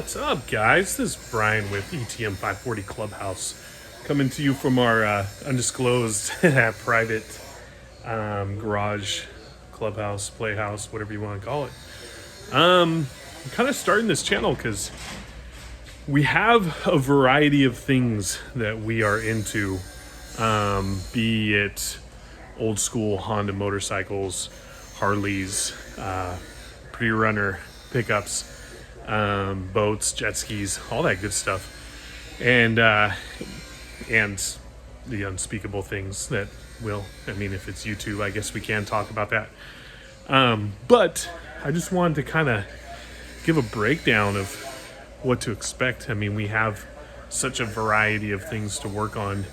What's up, guys? This is Brian with ETM 540 Clubhouse, coming to you from our undisclosed private garage, clubhouse, playhouse, whatever you want to call it. I'm kind of starting this channel because we have a variety of things that we are into, be it old school Honda motorcycles, Harleys, pre-runner pickups, boats, jet skis, all that good stuff, and the unspeakable things that if it's YouTube, I guess we can talk about that. But I just wanted to kind of give a breakdown of what to expect. I mean, we have such a variety of things to work on.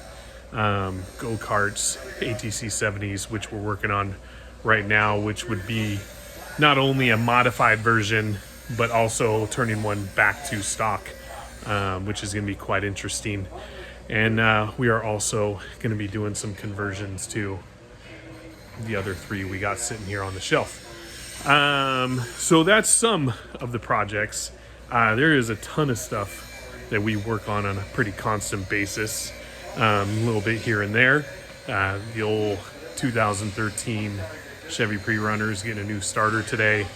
Go-karts, ATC70s, which we're working on right now, which would be not only a modified version, but also turning one back to stock, which is going to be quite interesting. And we are also going to be doing some conversions to the other three we got sitting here on the shelf. So that's some of the projects. There is a ton of stuff that we work on a pretty constant basis, a little bit here and there. The old 2013 Chevy Pre-Runner is getting a new starter today.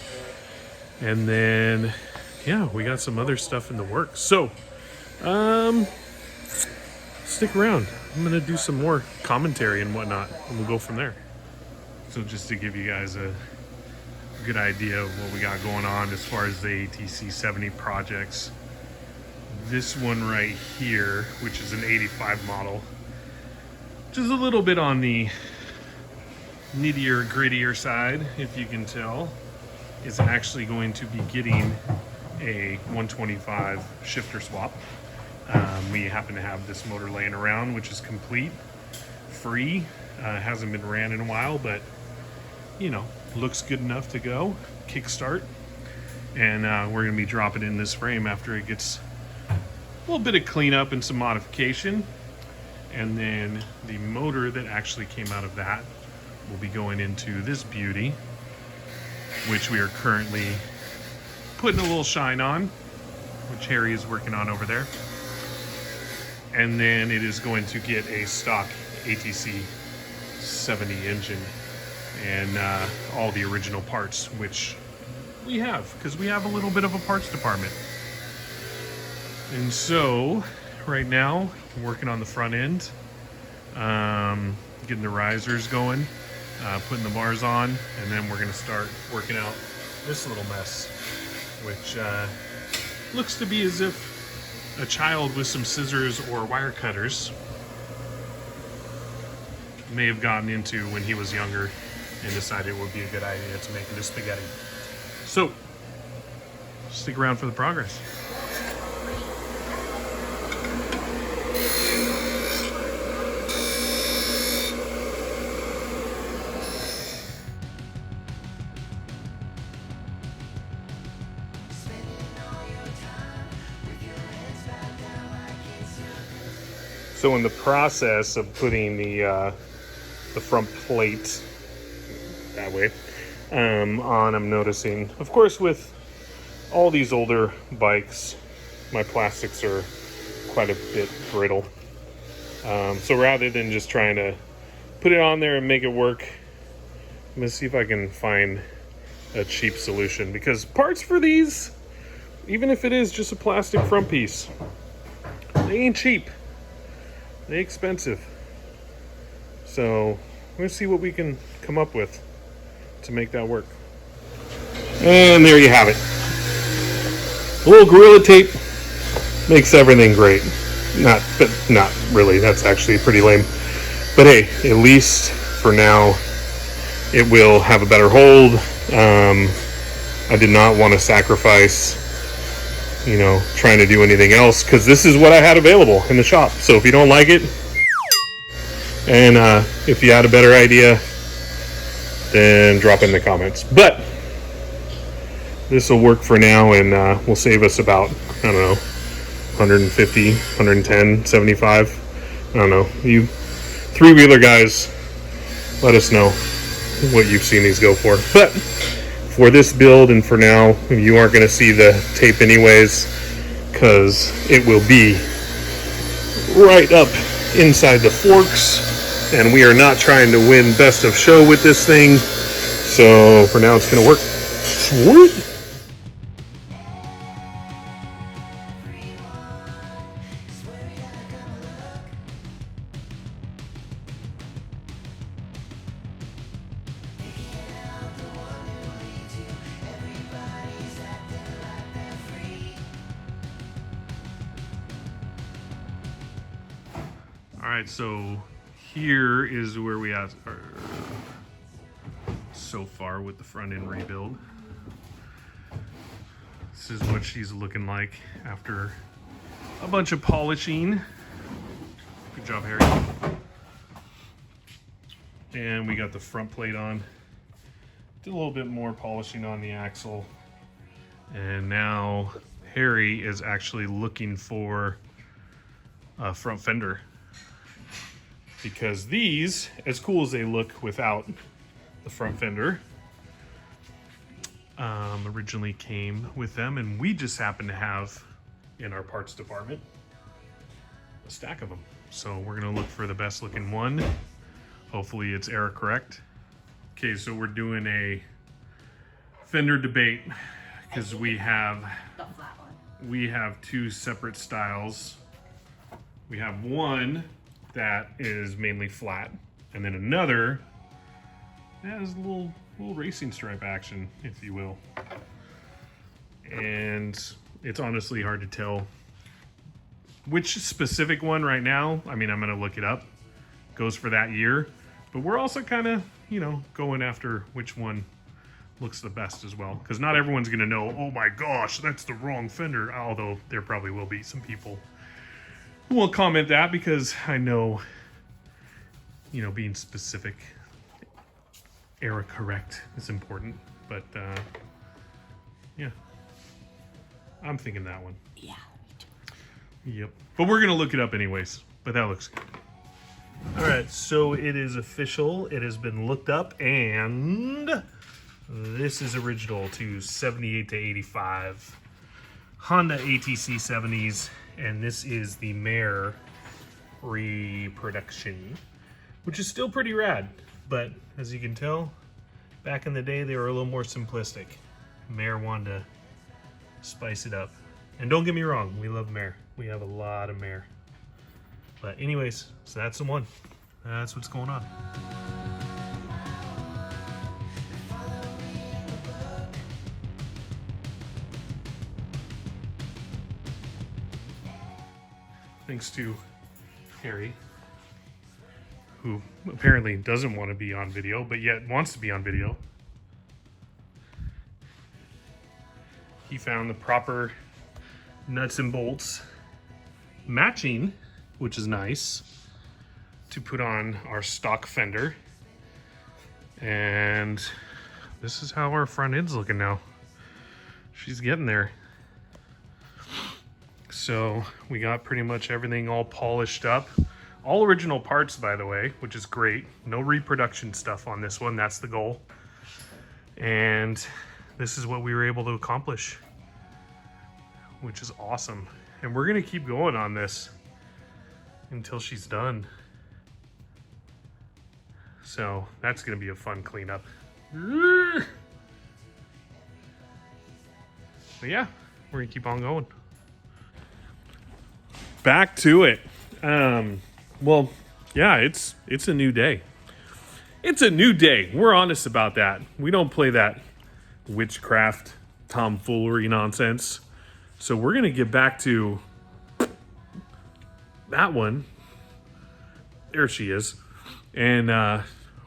And then, we got some other stuff in the works. So, stick around. I'm going to do some more commentary and whatnot, and we'll go from there. So just to give you guys a good idea of what we got going on as far as the ATC70 projects. This one right here, which is an 85 model, which is a little bit on the nittier, grittier side, if you can tell, is actually going to be getting a 125 shifter swap. We happen to have this motor laying around, which is complete, free, hasn't been ran in a while, but looks good enough to go, kickstart. And we're going to be dropping in this frame after it gets a little bit of cleanup and some modification. And then the motor that actually came out of that will be going into this beauty, which we are currently putting a little shine on, which Harry is working on over there. And then it is going to get a stock ATC70 engine and all the original parts, which we have, because we have a little bit of a parts department. And so right now, I'm working on the front end, getting the risers going, putting the bars on, and then we're going to start working out this little mess, which looks to be as if a child with some scissors or wire cutters may have gotten into when he was younger and decided it would be a good idea to make into spaghetti. So stick around for the progress. So in the process of putting the front plate that way on, I'm noticing, of course, with all these older bikes, my plastics are quite a bit brittle. So rather than just trying to put it on there and make it work, I'm gonna see if I can find a cheap solution, because parts for these, even if it is just a plastic front piece, they ain't cheap. They're expensive. So I'm gonna see what we can come up with to make that work. And there you have it. A little Gorilla Tape makes everything great. Not really. That's actually pretty lame. But hey, at least for now, it will have a better hold. I did not want to sacrifice trying to do anything else, because this is what I had available in the shop. So if you don't like it, and if you had a better idea, then drop in the comments. But this will work for now, and will save us about, 150, 110, 75. I don't know. You three-wheeler guys, let us know what you've seen these go for. But for this build and for now, you aren't going to see the tape anyways. because it will be right up inside the forks, and we are not trying to win best of show with this thing. So for now, it's gonna work. Sweet. All right, so here is where we are so far with the front end rebuild. This is what she's looking like after a bunch of polishing. Good job, Harry. And we got the front plate on. Did a little bit more polishing on the axle. And now Harry is actually looking for a front fender, because these, as cool as they look without the front fender, originally came with them, and we just happen to have in our parts department a stack of them. So we're gonna look for the best looking one. Hopefully it's error correct. Okay, so we're doing a fender debate because we have two separate styles. We have one that is mainly flat, and then another that has a little racing stripe action, if you will. And it's honestly hard to tell which specific one right now. I mean, I'm gonna look it up. Goes for that year, but we're also kind of, you know, going after which one looks the best as well, because not everyone's gonna know, oh my gosh, that's the wrong fender. Although there probably will be some people who will comment that, because I know, you know, being specific, error correct is important. But yeah, I'm thinking that one. Yeah. Yep. But we're gonna look it up anyways. But that looks good. All right, so it is official. It has been looked up, and this is original to 78 to 85 Honda ATC70s, and this is the Mare reproduction, which is still pretty rad. But as you can tell, back in the day, they were a little more simplistic. Mare wanted to spice it up. And don't get me wrong, we love Mare. We have a lot of Mare. But anyways, so that's the one. That's what's going on. Thanks to Harry, who apparently doesn't want to be on video, but yet wants to be on video. He found the proper nuts and bolts matching, which is nice, to put on our stock fender. And this is how our front end's looking now. She's getting there. So we got pretty much everything all polished up. All original parts, by the way, which is great. No reproduction stuff on this one. That's the goal. And this is what we were able to accomplish, which is awesome. And we're gonna keep going on this until she's done. So that's gonna be a fun cleanup. But yeah, we're gonna keep on going. Back to it. Well, yeah, it's a new day. It's a new day. We're honest about that. We don't play that witchcraft tomfoolery nonsense. So we're gonna get back to that one. There she is. And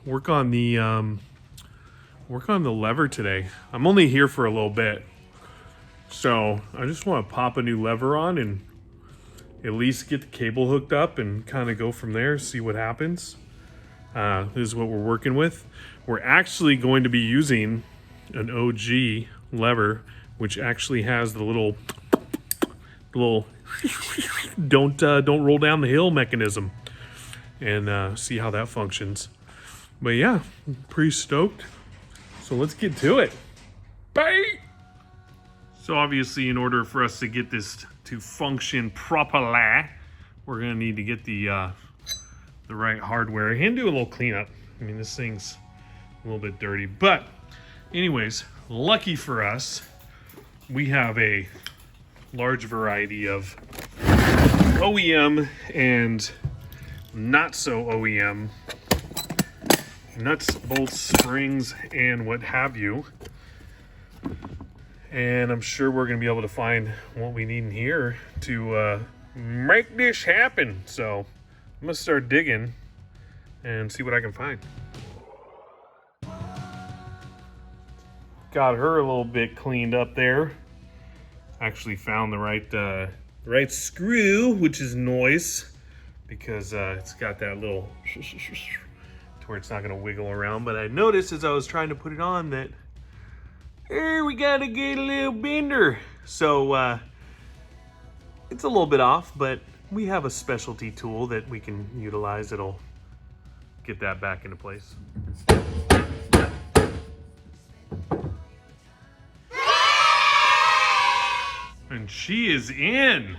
work on the lever today. I'm only here for a little bit, so I just want to pop a new lever on and at least get the cable hooked up and kind of go from there, see what happens. This is what we're working with. We're actually going to be using an OG lever, which actually has the little don't roll down the hill mechanism, and see how that functions. But yeah, I'm pretty stoked. So let's get to it. Bye. So obviously, in order for us to get this to function properly, we're gonna need to get the right hardware and do a little cleanup. I mean, this thing's a little bit dirty, but anyways, lucky for us, we have a large variety of OEM and not so OEM nuts, bolts, springs, and what have you. And I'm sure we're gonna be able to find what we need in here to make this happen. So I'm gonna start digging and see what I can find. Got her a little bit cleaned up there. Actually found the right screw, which is nice because it's got that little to where it's not gonna wiggle around. But I noticed as I was trying to put it on that we gotta get a little bender. So it's a little bit off, but we have a specialty tool that we can utilize that'll get that back into place. And she is in.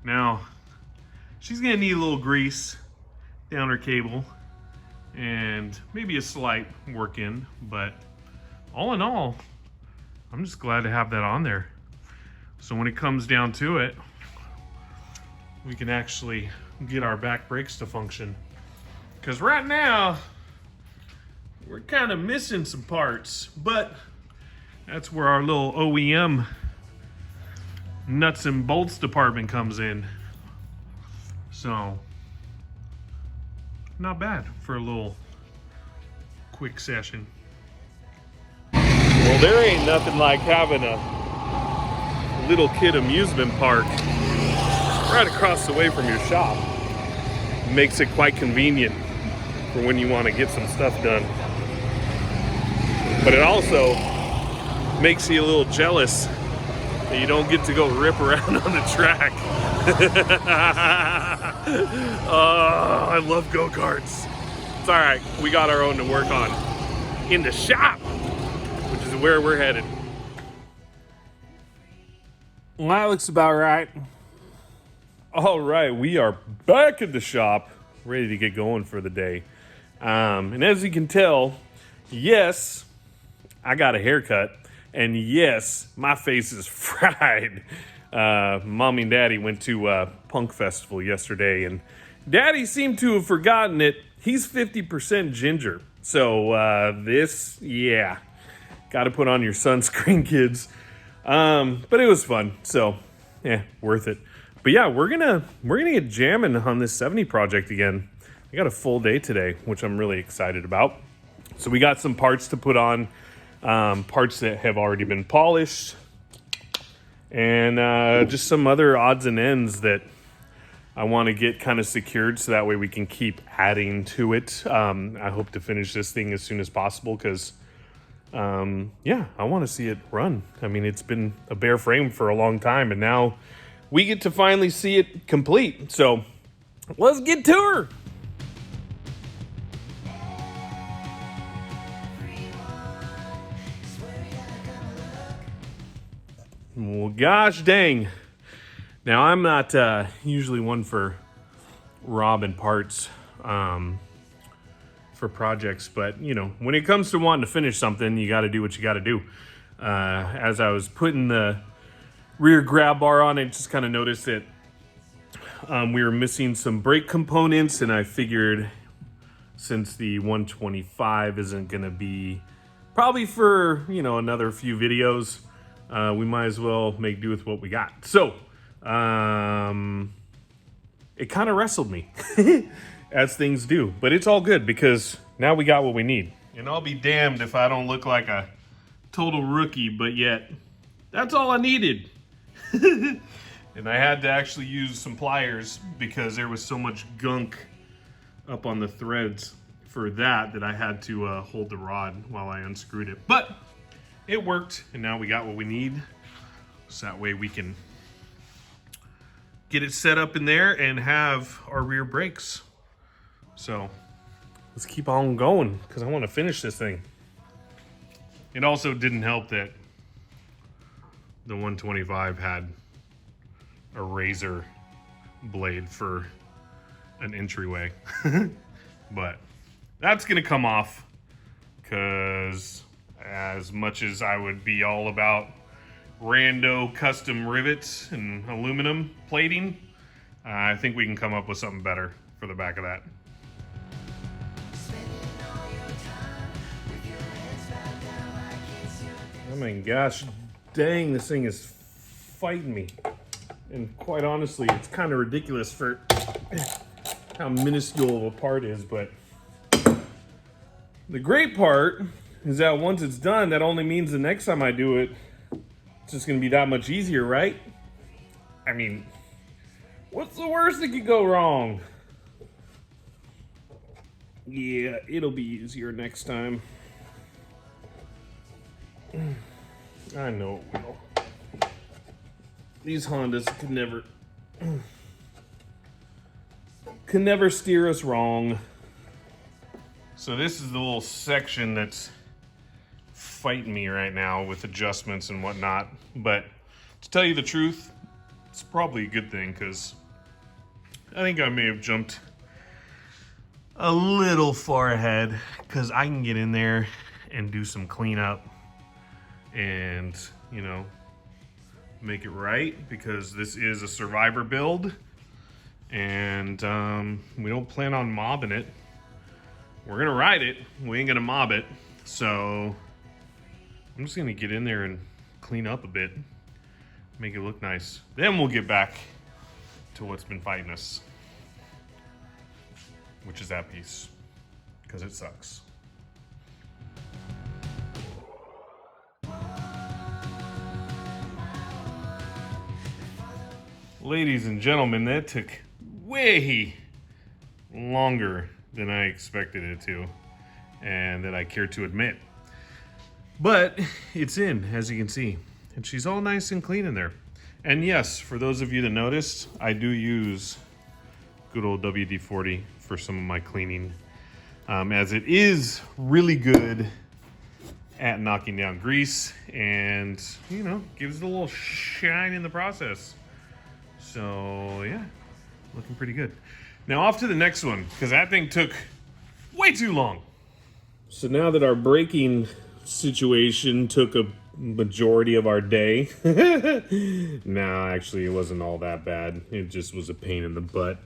Now, she's gonna need a little grease down her cable and maybe a slight work in, but all in all, I'm just glad to have that on there. So when it comes down to it, we can actually get our back brakes to function. Because right now, we're kind of missing some parts, but that's where our little OEM nuts and bolts department comes in. So, not bad for a little quick session. Well, there ain't nothing like having a little kid amusement park right across the way from your shop. It makes it quite convenient for when you want to get some stuff done. But it also makes you a little jealous that you don't get to go rip around on the track. Oh, I love go-karts. It's all right, we got our own to work on in the shop, which is where we're headed. Well, that looks about right. All right, we are back at the shop, ready to get going for the day. And as you can tell, yes, I got a haircut. And yes, my face is fried. Mommy and Daddy went to Punk Festival yesterday, and Daddy seemed to have forgotten it. He's 50% ginger. So got to put on your sunscreen, kids. But it was fun, so yeah, worth it. But yeah, we're gonna get jamming on this 70 project again. I got a full day today, which I'm really excited about. So we got some parts to put on. Parts that have already been polished, and just some other odds and ends that I want to get kind of secured so that way we can keep adding to it. I hope to finish this thing as soon as possible because, I want to see it run. I mean, it's been a bare frame for a long time, and now we get to finally see it complete. So let's get to her. Well, gosh dang. Now, I'm not usually one for robbing parts for projects, but, you know, when it comes to wanting to finish something, you got to do what you got to do. As I was putting the rear grab bar on, I just kind of noticed that we were missing some brake components, and I figured since the 125 isn't going to be probably for, you know, another few videos, we might as well make do with what we got. So, it kind of wrestled me, as things do. But it's all good, because now we got what we need. And I'll be damned if I don't look like a total rookie, but yet, that's all I needed. And I had to actually use some pliers, because there was so much gunk up on the threads for that I had to hold the rod while I unscrewed it. But it worked, and now we got what we need. So that way we can get it set up in there and have our rear brakes. So let's keep on going, because I want to finish this thing. It also didn't help that the 125 had a razor blade for an entryway. But that's gonna come off, because as much as I would be all about rando custom rivets and aluminum plating, I think we can come up with something better for the back of that. Oh my gosh, dang, this thing is fighting me. And quite honestly, it's kind of ridiculous for how minuscule of a part is, but the great part is that once it's done, that only means the next time I do it, it's just gonna be that much easier, right? I mean, what's the worst that could go wrong? Yeah, it'll be easier next time. I know it will. These Hondas could never steer us wrong. So this is the little section that's fighting me right now with adjustments and whatnot. But to tell you the truth, it's probably a good thing, because I think I may have jumped a little far ahead, because I can get in there and do some cleanup and, you know, make it right, because this is a survivor build, and we don't plan on mobbing it. We're gonna ride it, we ain't gonna mob it. So I'm just gonna get in there and clean up a bit, make it look nice. Then we'll get back to what's been fighting us, which is that piece, because it sucks. Ladies and gentlemen, that took way longer than I expected it to, and that I care to admit. But it's in, as you can see, and she's all nice and clean in there. And yes, for those of you that noticed, I do use good old WD-40 for some of my cleaning, as it is really good at knocking down grease, and, you know, gives it a little shine in the process. So yeah, looking pretty good. Now off to the next one, because that thing took way too long. So now that our braking situation took a majority of our day, no, actually it wasn't all that bad. It just was a pain in the butt.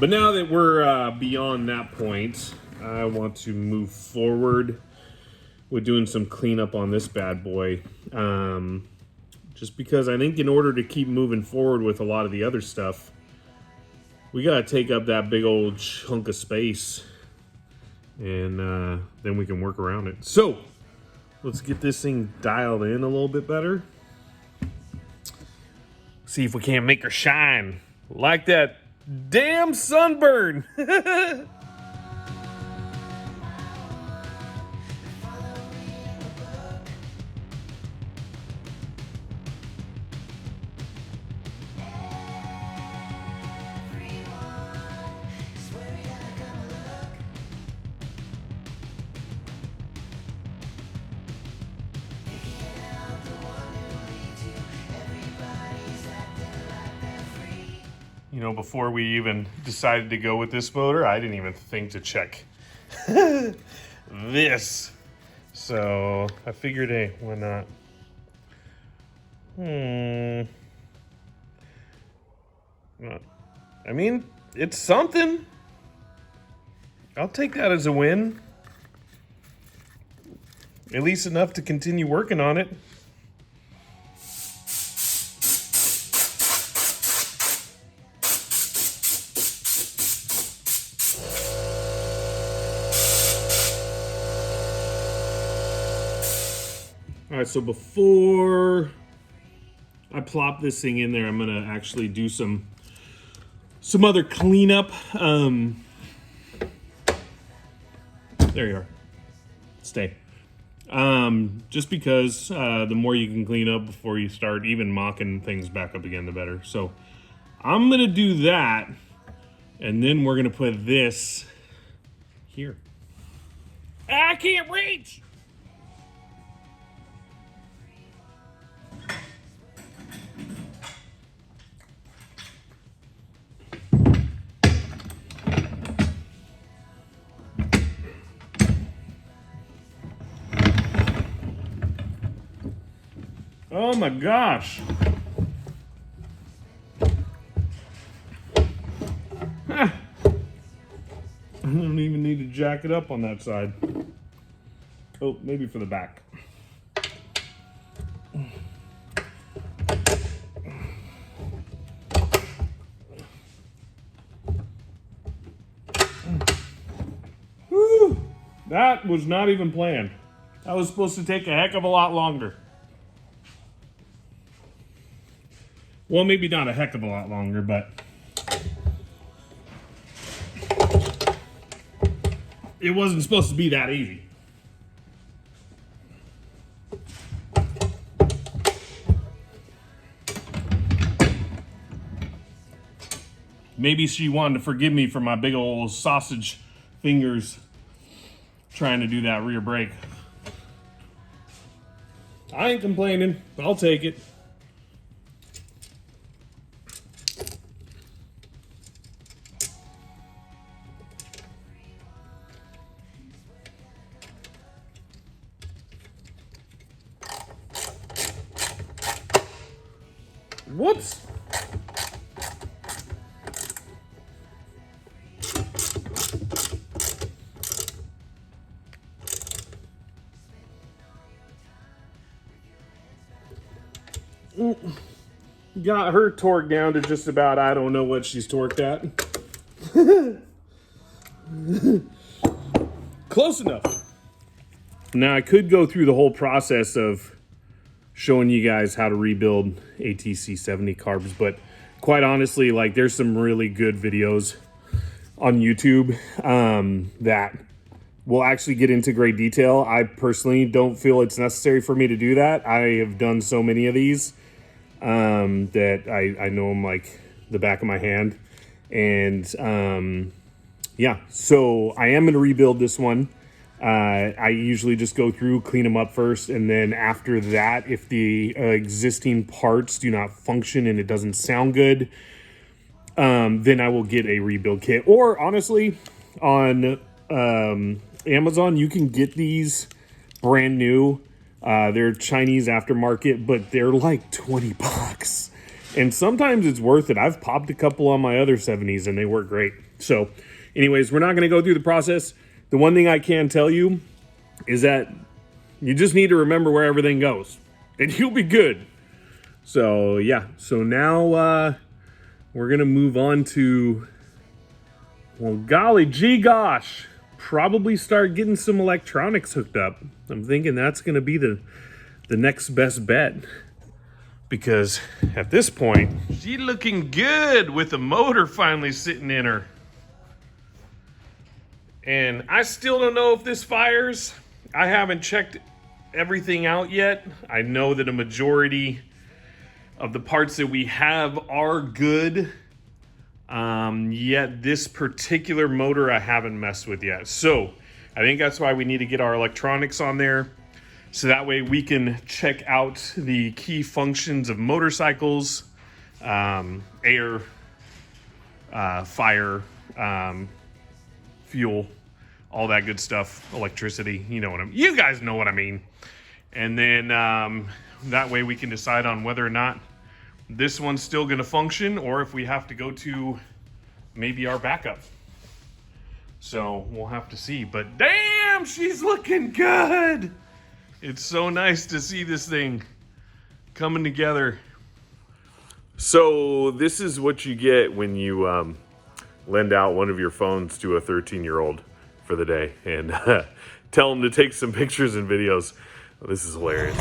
But now that we're beyond that point, I want to move forward with doing some cleanup on this bad boy. Just because I think in order to keep moving forward with a lot of the other stuff, we gotta take up that big old chunk of space, and then we can work around it. So let's get this thing dialed in a little bit better. See if we can't make her shine like that damn sunburn. You know, before we even decided to go with this motor, I didn't even think to check this. So I figured, hey, why not? I mean, it's something. I'll take that as a win. At least enough to continue working on it. All right, so before I plop this thing in there, I'm gonna actually do some other cleanup. There you are. Stay. Just because the more you can clean up before you start even mocking things back up again, the better. So I'm gonna do that, and then we're gonna put this here. I can't reach. Oh my gosh. I don't even need to jack it up on that side. Oh, maybe for the back. Whew. That was not even planned. That was supposed to take a heck of a lot longer. Well, maybe not a heck of a lot longer, but it wasn't supposed to be that easy. Maybe she wanted to forgive me for my big old sausage fingers trying to do that rear brake. I ain't complaining. I'll take it. Whoops. Got her torqued down to just about, I don't know what she's torqued at. Close enough. Now I could go through the whole process of showing you guys how to rebuild ATC70 carbs, but quite honestly, like, there's some really good videos on YouTube that will actually get into great detail. I personally don't feel it's necessary for me to do that. I have done so many of these that I know them like the back of my hand. And yeah, so I am going to rebuild this one. I usually just go through, clean them up first, and then after that, if the existing parts do not function and it doesn't sound good, then I will get a rebuild kit. Or honestly, on Amazon, you can get these brand new. They're Chinese aftermarket, but they're like 20 bucks. And sometimes it's worth it. I've popped a couple on my other 70s and they work great. So anyways, we're not going to go through the process. The one thing I can tell you is that you just need to remember where everything goes and you'll be good. So yeah, so now we're going to move on to, well, golly gee gosh, probably start getting some electronics hooked up. I'm thinking that's going to be the next best bet, because at this point, she's looking good with the motor finally sitting in her. And I still don't know if this fires. I haven't checked everything out yet. I know that a majority of the parts that we have are good. Yet this particular motor I haven't messed with yet. So I think that's why we need to get our electronics on there. So that way we can check out the key functions of motorcycles, air, fire, fuel, all that good stuff, electricity, you guys know what I mean. And then that way we can decide on whether or not this one's still going to function, or if we have to go to maybe our backup. So we'll have to see, but damn, she's looking good. It's so nice to see this thing coming together. So this is what you get when you lend out one of your phones to a 13-year-old for the day and tell them to take some pictures and videos. Oh, this is hilarious.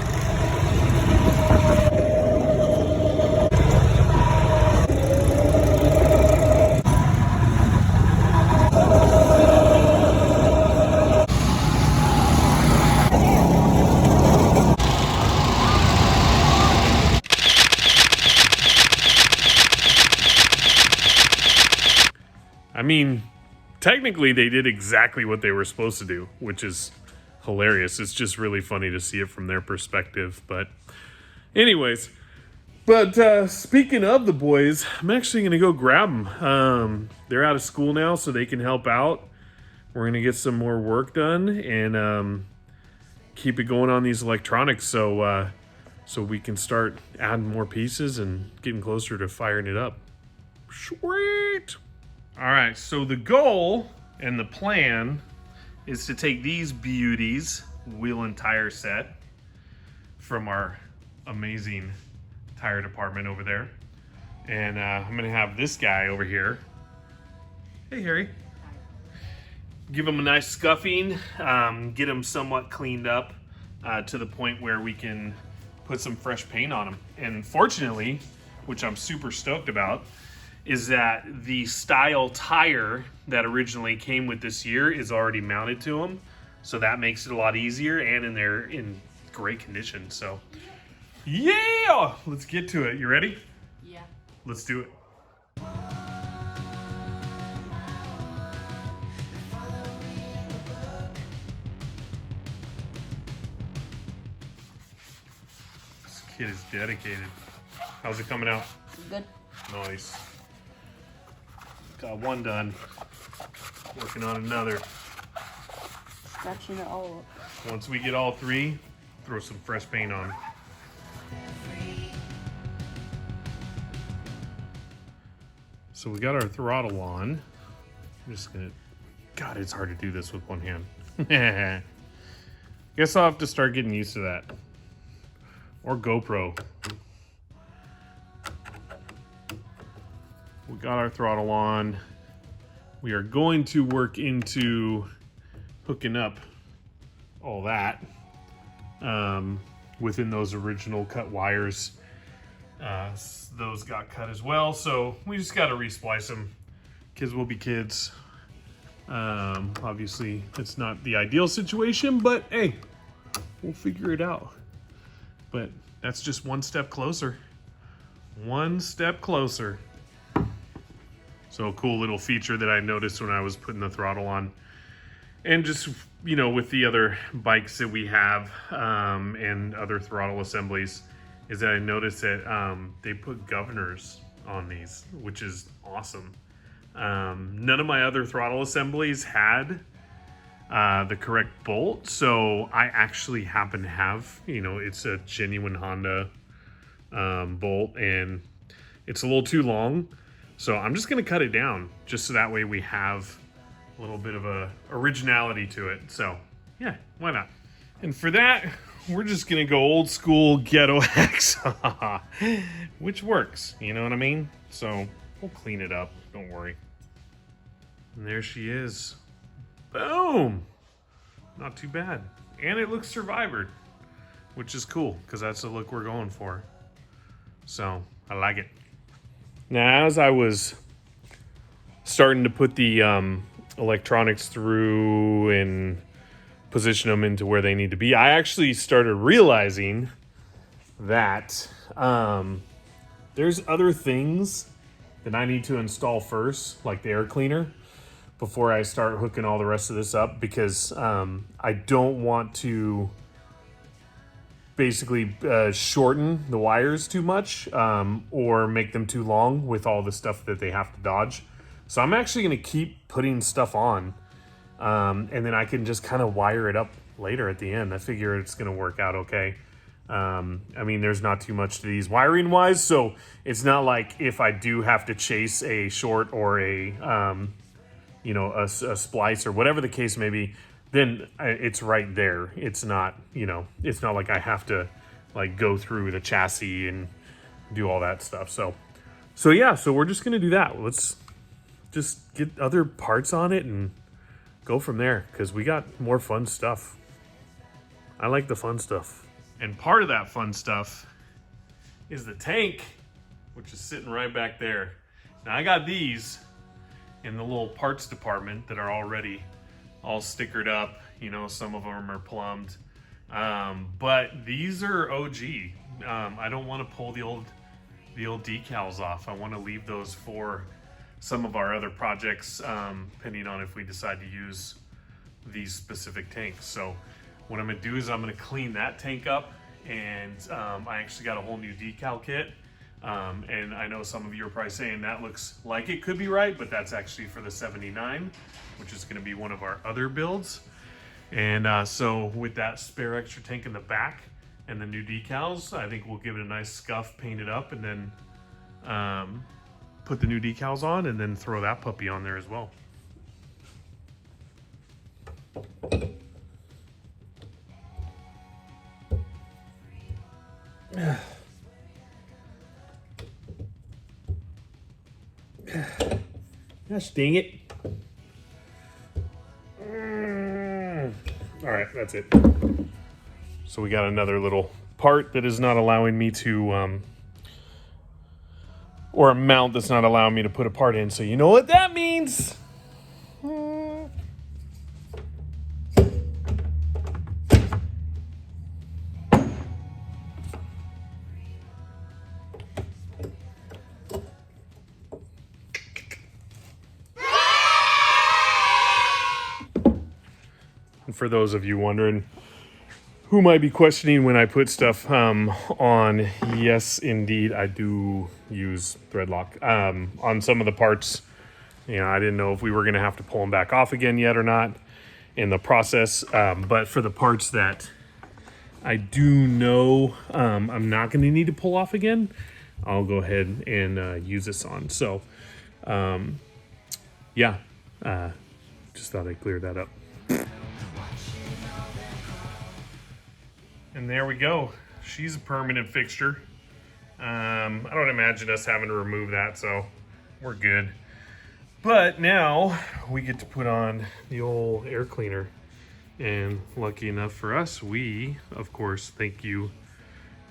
I mean, technically they did exactly what they were supposed to do, which is hilarious. It's just really funny to see it from their perspective. But anyways, speaking of the boys, I'm actually going to go grab them. They're out of school now, so they can help out. We're going to get some more work done and keep it going on these electronics. So so we can start adding more pieces and getting closer to firing it up. Sweet. All right, so the goal and the plan is to take these beauties, wheel and tire set from our amazing tire department over there. And I'm gonna have this guy over here. Hey, Harry. Give him a nice scuffing, get him somewhat cleaned up to the point where we can put some fresh paint on them. And fortunately, which I'm super stoked about, is that the style tire that originally came with this year is already mounted to them. So that makes it a lot easier, and they're in great condition. So yeah, let's get to it. You ready? Yeah. Let's do it. This kid is dedicated. How's it coming out? Good. Nice. Got one done. Working on another. Scratching it all up. Once we get all three, throw some fresh paint on. So we got our throttle on. I'm just gonna, God, it's hard to do this with one hand. Guess I'll have to start getting used to that. Or GoPro. We got our throttle on. We are going to work into hooking up all that within those original cut wires. Those got cut as well, so we just got to resplice them. Kids will be kids. Obviously, it's not the ideal situation, but hey, we'll figure it out. But that's just one step closer. One step closer. So a cool little feature that I noticed when I was putting the throttle on. And just, you know, with the other bikes that we have and other throttle assemblies, is that I noticed that they put governors on these, which is awesome. None of my other throttle assemblies had the correct bolt, so I actually happen to have, you know, it's a genuine Honda bolt, and it's a little too long. So I'm just gonna cut it down, just so that way we have a little bit of a originality to it. So yeah, why not? And for that, we're just gonna go old school ghetto hacksaw, which works, you know what I mean? So we'll clean it up, don't worry. And there she is. Boom! Not too bad. And it looks survivored, which is cool, because that's the look we're going for. So I like it. Now, as I was starting to put the electronics through and position them into where they need to be, I actually started realizing that there's other things that I need to install first, like the air cleaner, before I start hooking all the rest of this up, because I don't want to basically shorten the wires too much or make them too long with all the stuff that they have to dodge. So I'm actually going to keep putting stuff on and then I can just kind of wire it up later at the end. I figure it's going to work out okay. I mean, there's not too much to these wiring wise, so it's not like if I do have to chase a short or a you know, a splice or whatever the case may be, then it's right there. It's not, you know, it's not like I have to like go through the chassis and do all that stuff. So yeah, so we're just gonna do that. Let's just get other parts on it and go from there, because we got more fun stuff. I like the fun stuff. And part of that fun stuff is the tank, which is sitting right back there. Now I got these in the little parts department that are already all stickered up. You know, some of them are plumbed. But these are OG. I don't want to pull the old decals off. I want to leave those for some of our other projects, depending on if we decide to use these specific tanks. So what I'm gonna do is I'm gonna clean that tank up, and I actually got a whole new decal kit. And I know some of you are probably saying that looks like it could be right, but that's actually for the 79, which is going to be one of our other builds. And so with that spare extra tank in the back, and the new decals. I think we'll give it a nice scuff, paint it up, and then put the new decals on, and then throw that puppy on there as well. Gosh dang it. All right, that's it. So we got another little part that is not allowing me to, or a mount that's not allowing me to put a part in. So you know what that means. And for those of you wondering who might be questioning when I put stuff on, yes, indeed, I do use thread lock on some of the parts. You know, I didn't know if we were going to have to pull them back off again yet or not in the process. But for the parts that I do know I'm not going to need to pull off again, I'll go ahead and use this on. So, yeah, just thought I'd clear that up. And there we go. She's a permanent fixture. I don't imagine us having to remove that, so we're good. But now we get to put on the old air cleaner. And lucky enough for us, we, of course, thank you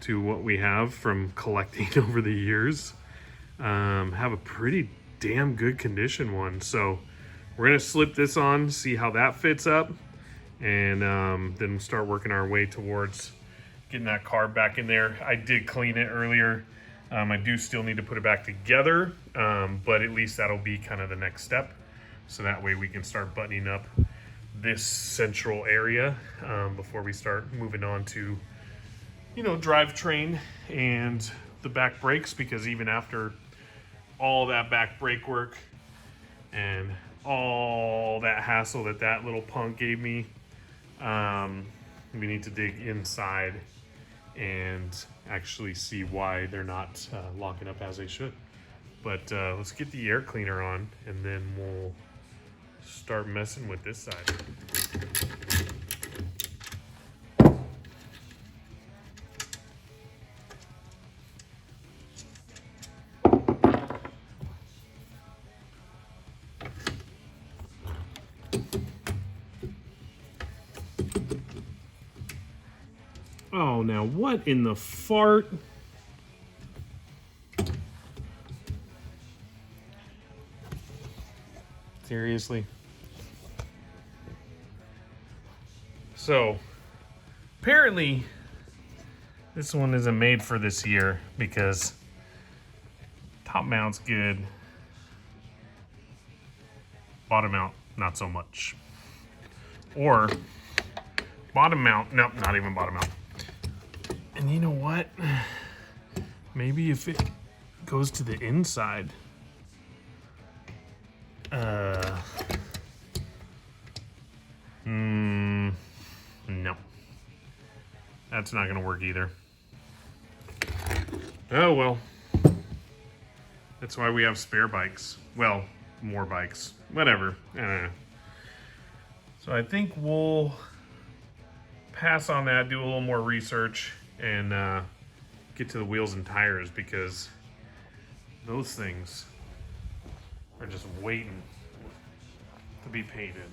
to what we have from collecting over the years, have a pretty damn good condition one. So we're gonna slip this on, see how that fits up, and then start working our way towards getting that carb back in there. I did clean it earlier. I do still need to put it back together, but at least that'll be kind of the next step. So that way we can start buttoning up this central area before we start moving on to, you know, drivetrain and the back brakes, because even after all that back brake work and all that hassle that that little punk gave me, we need to dig inside and actually see why they're not locking up as they should. But let's get the air cleaner on, and then we'll start messing with this side. Oh, now what in the fart? Seriously? So, apparently, this one isn't made for this year because top mount's good, bottom mount, not so much. Or, bottom mount, nope, not even bottom mount. And you know what? Maybe if it goes to the inside. No. That's not gonna work either. Oh well. That's why we have spare bikes. Well, more bikes. Whatever. I don't know. So I think we'll pass on that, do a little more research, and get to the wheels and tires, because those things are just waiting to be painted.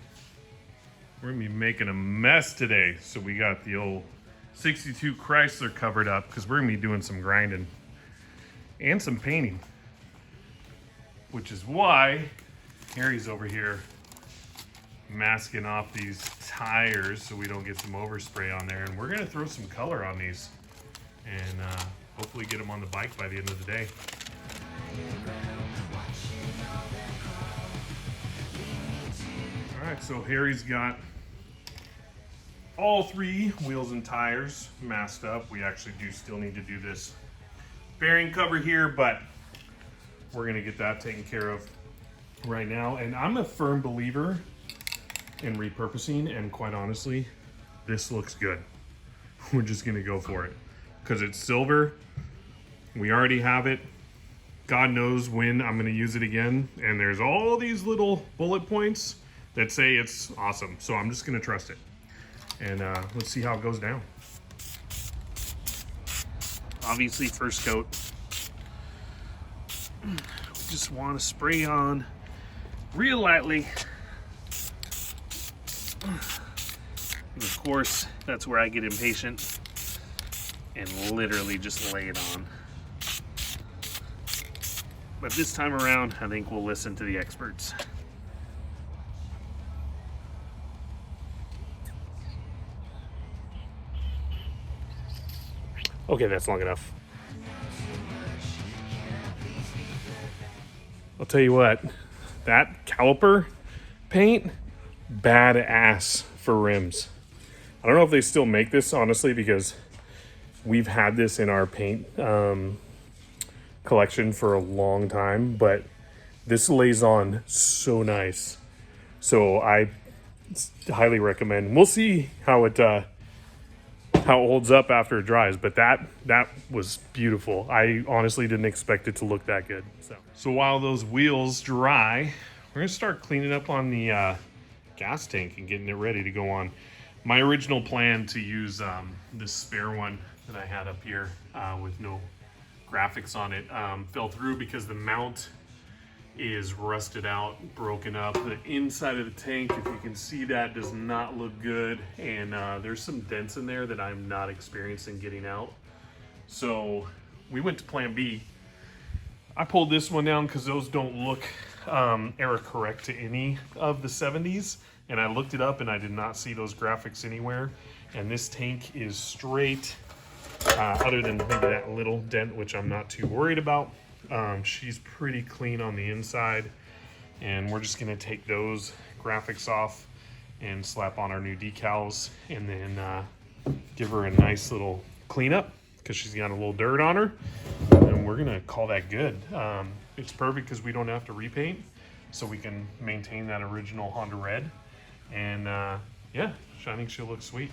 We're gonna be making a mess today. So we got the old 62 Chrysler covered up because we're gonna be doing some grinding and some painting, which is why Harry's over here masking off these tires so we don't get some overspray on there. And we're gonna throw some color on these and hopefully get them on the bike by the end of the day. All right, so Harry's got all three wheels and tires masked up. We actually do still need to do this bearing cover here, but we're gonna get that taken care of right now. And I'm a firm believer in repurposing, and quite honestly, this looks good. we're just gonna go for it. Because it's silver, we already have it. God knows when I'm gonna use it again. And there's all these little bullet points that say it's awesome. So I'm just gonna trust it. And let's see how it goes down. Obviously, first coat. We just want to spray on real lightly. And of course, that's where I get impatient and literally just lay it on. But this time around, I think we'll listen to the experts. Okay, that's long enough. I'll tell you what, that caliper paint, badass for rims. I don't know if they still make this, honestly, because we've had this in our paint collection for a long time, but this lays on so nice. So I highly recommend. We'll see how it holds up after it dries, but that was beautiful. I honestly didn't expect it to look that good. So while those wheels dry, we're gonna start cleaning up on the gas tank and getting it ready to go on. My original plan to use this spare one that I had up here with no graphics on it fell through because the mount is rusted out, broken up. The inside of the tank, if you can see that, does not look good, and there's some dents in there that I'm not experiencing getting out. So we went to plan B. I pulled this one down because those don't look error correct to any of the 70s, and I looked it up and I did not see those graphics anywhere. And this tank is straight, other than maybe that little dent, which I'm not too worried about. She's pretty clean on the inside, and we're just gonna take those graphics off and slap on our new decals, and then give her a nice little cleanup because she's got a little dirt on her, and we're gonna call that good. It's perfect because we don't have to repaint, so we can maintain that original Honda red, and yeah, I think she'll look sweet.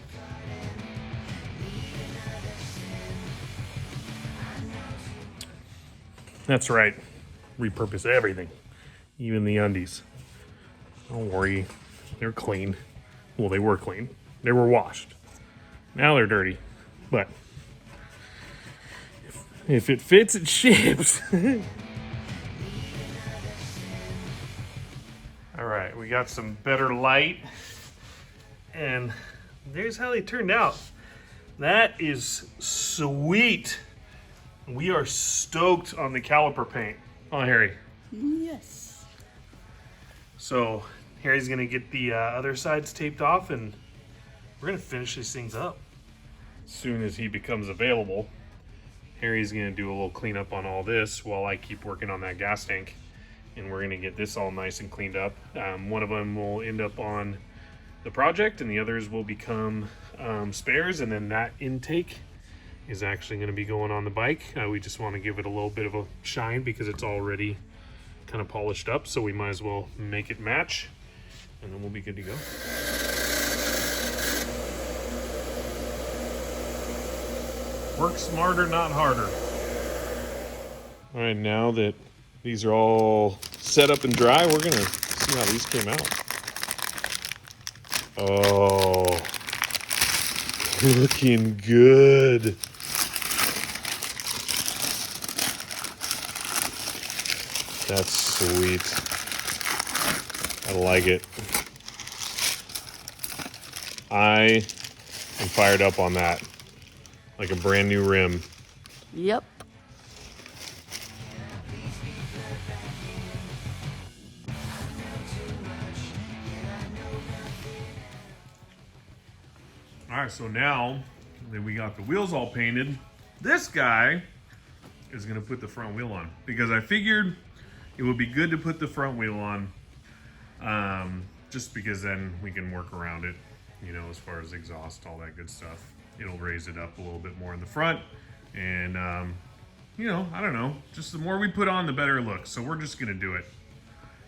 That's right. Repurpose everything. Even the undies. Don't worry. They're clean. Well, they were clean. They were washed. Now they're dirty. But if it fits, it ships. All right, we got some better light. And there's how they turned out. That is sweet. We are stoked on the caliper paint. Oh, Harry. Yes. So Harry's gonna get the other sides taped off, and we're gonna finish these things up. As soon as he becomes available, Harry's gonna do a little cleanup on all this while I keep working on that gas tank, and we're gonna get this all nice and cleaned up. One of them will end up on the project, and the others will become spares, and then that intake is actually going to be going on the bike. We just want to give it a little bit of a shine because it's already kind of polished up, so we might as well make it match, and then we'll be good to go. Work smarter, not harder. All right, now that these are all set up and dry, we're going to see how these came out. Oh, looking good. That's sweet. I like it. I am fired up on that. Like a brand new rim. Yep. All right, so now that we got the wheels all painted, this guy is gonna put the front wheel on because I figured it would be good to put the front wheel on, just because then we can work around it, you know, as far as exhaust, all that good stuff. It'll raise it up a little bit more in the front, and you know, I don't know, just the more we put on, the better it looks. So we're just gonna do it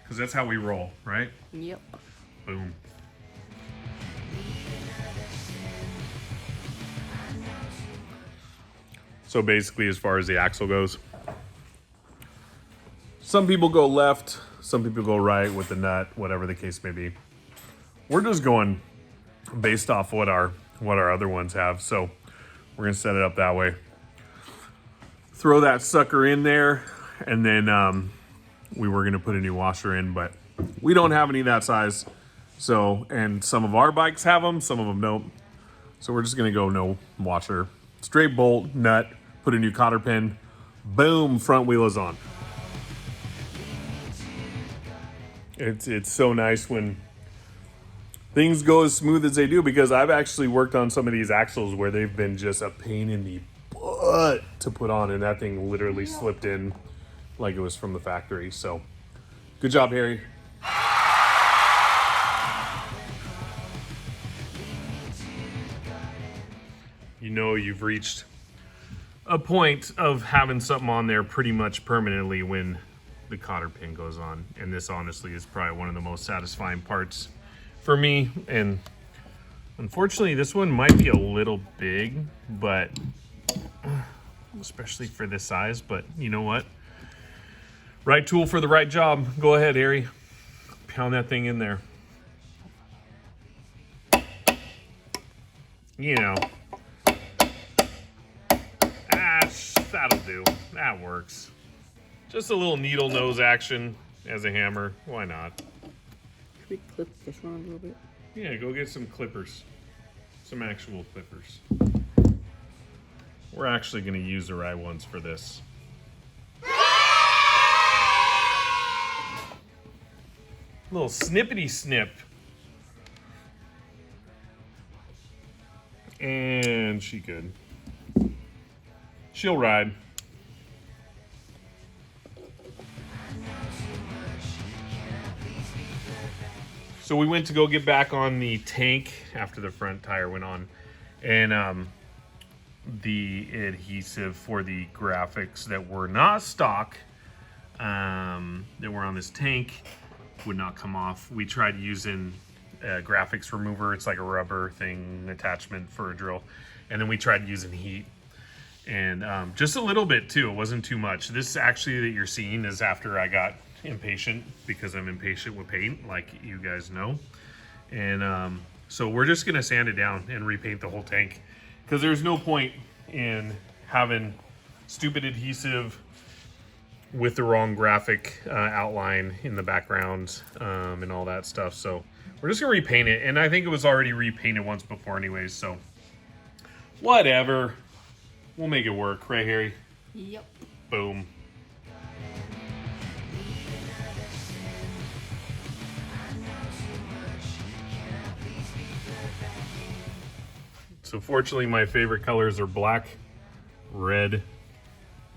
because that's how we roll, right? Yep. Boom. So basically, as far as the axle goes, some people go left, some people go right with the nut, whatever the case may be. We're just going based off what our other ones have. So we're gonna set it up that way. Throw that sucker in there, and then we were gonna put a new washer in, but we don't have any that size. So, and some of our bikes have them, some of them don't. So we're just gonna go no washer. Straight bolt, nut, put a new cotter pin, boom, front wheel is on. It's so nice when things go as smooth as they do, because I've actually worked on some of these axles where they've been just a pain in the butt to put on, and that thing literally slipped in like it was from the factory. So good job, Harry. You know you've reached a point of having something on there pretty much permanently when the cotter pin goes on. And this honestly is probably one of the most satisfying parts for me. And unfortunately, this one might be a little big, but especially for this size, but you know what? Right tool for the right job. Go ahead, Harry. Pound that thing in there. You know. That'll do. That works. Just a little needle nose action as a hammer. Why not? Should we clip this one a little bit? Yeah, go get some clippers. Some actual clippers. We're actually going to use the right ones for this. Little snippety snip. And she good. She'll ride. So we went to go get back on the tank after the front tire went on, and the adhesive for the graphics that were not stock, that were on this tank, would not come off. We tried using a graphics remover. It's like a rubber thing attachment for a drill, and then we tried using heat. And just a little bit too. It wasn't too much. This actually that you're seeing is after I got impatient, because I'm impatient with paint, like you guys know. And so we're just gonna sand it down and repaint the whole tank, because there's no point in having stupid adhesive with the wrong graphic outline in the background and all that stuff. So we're just gonna repaint it, and I think it was already repainted once before anyways, so whatever. We'll make it work, right, Harry? Yep. Boom. So fortunately, my favorite colors are black, red,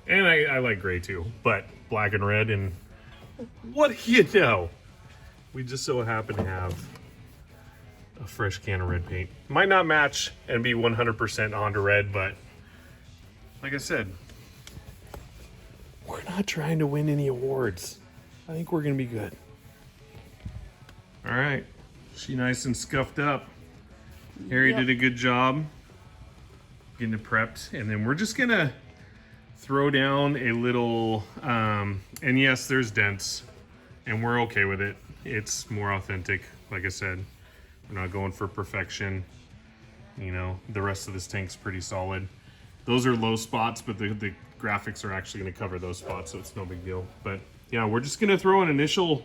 and I like gray too, but black and red, and what do you know? We just so happen to have a fresh can of red paint. Might not match and be 100% Honda red, but like I said, we're not trying to win any awards. I think we're gonna be good. All right, she nice and scuffed up. Harry did a good job getting it prepped, and then we're just gonna throw down a little, and yes, there's dents, and we're okay with it. It's more authentic, like I said. We're not going for perfection. You know, the rest of this tank's pretty solid. Those are low spots, but the graphics are actually going to cover those spots, so it's no big deal. But yeah, we're just going to throw an initial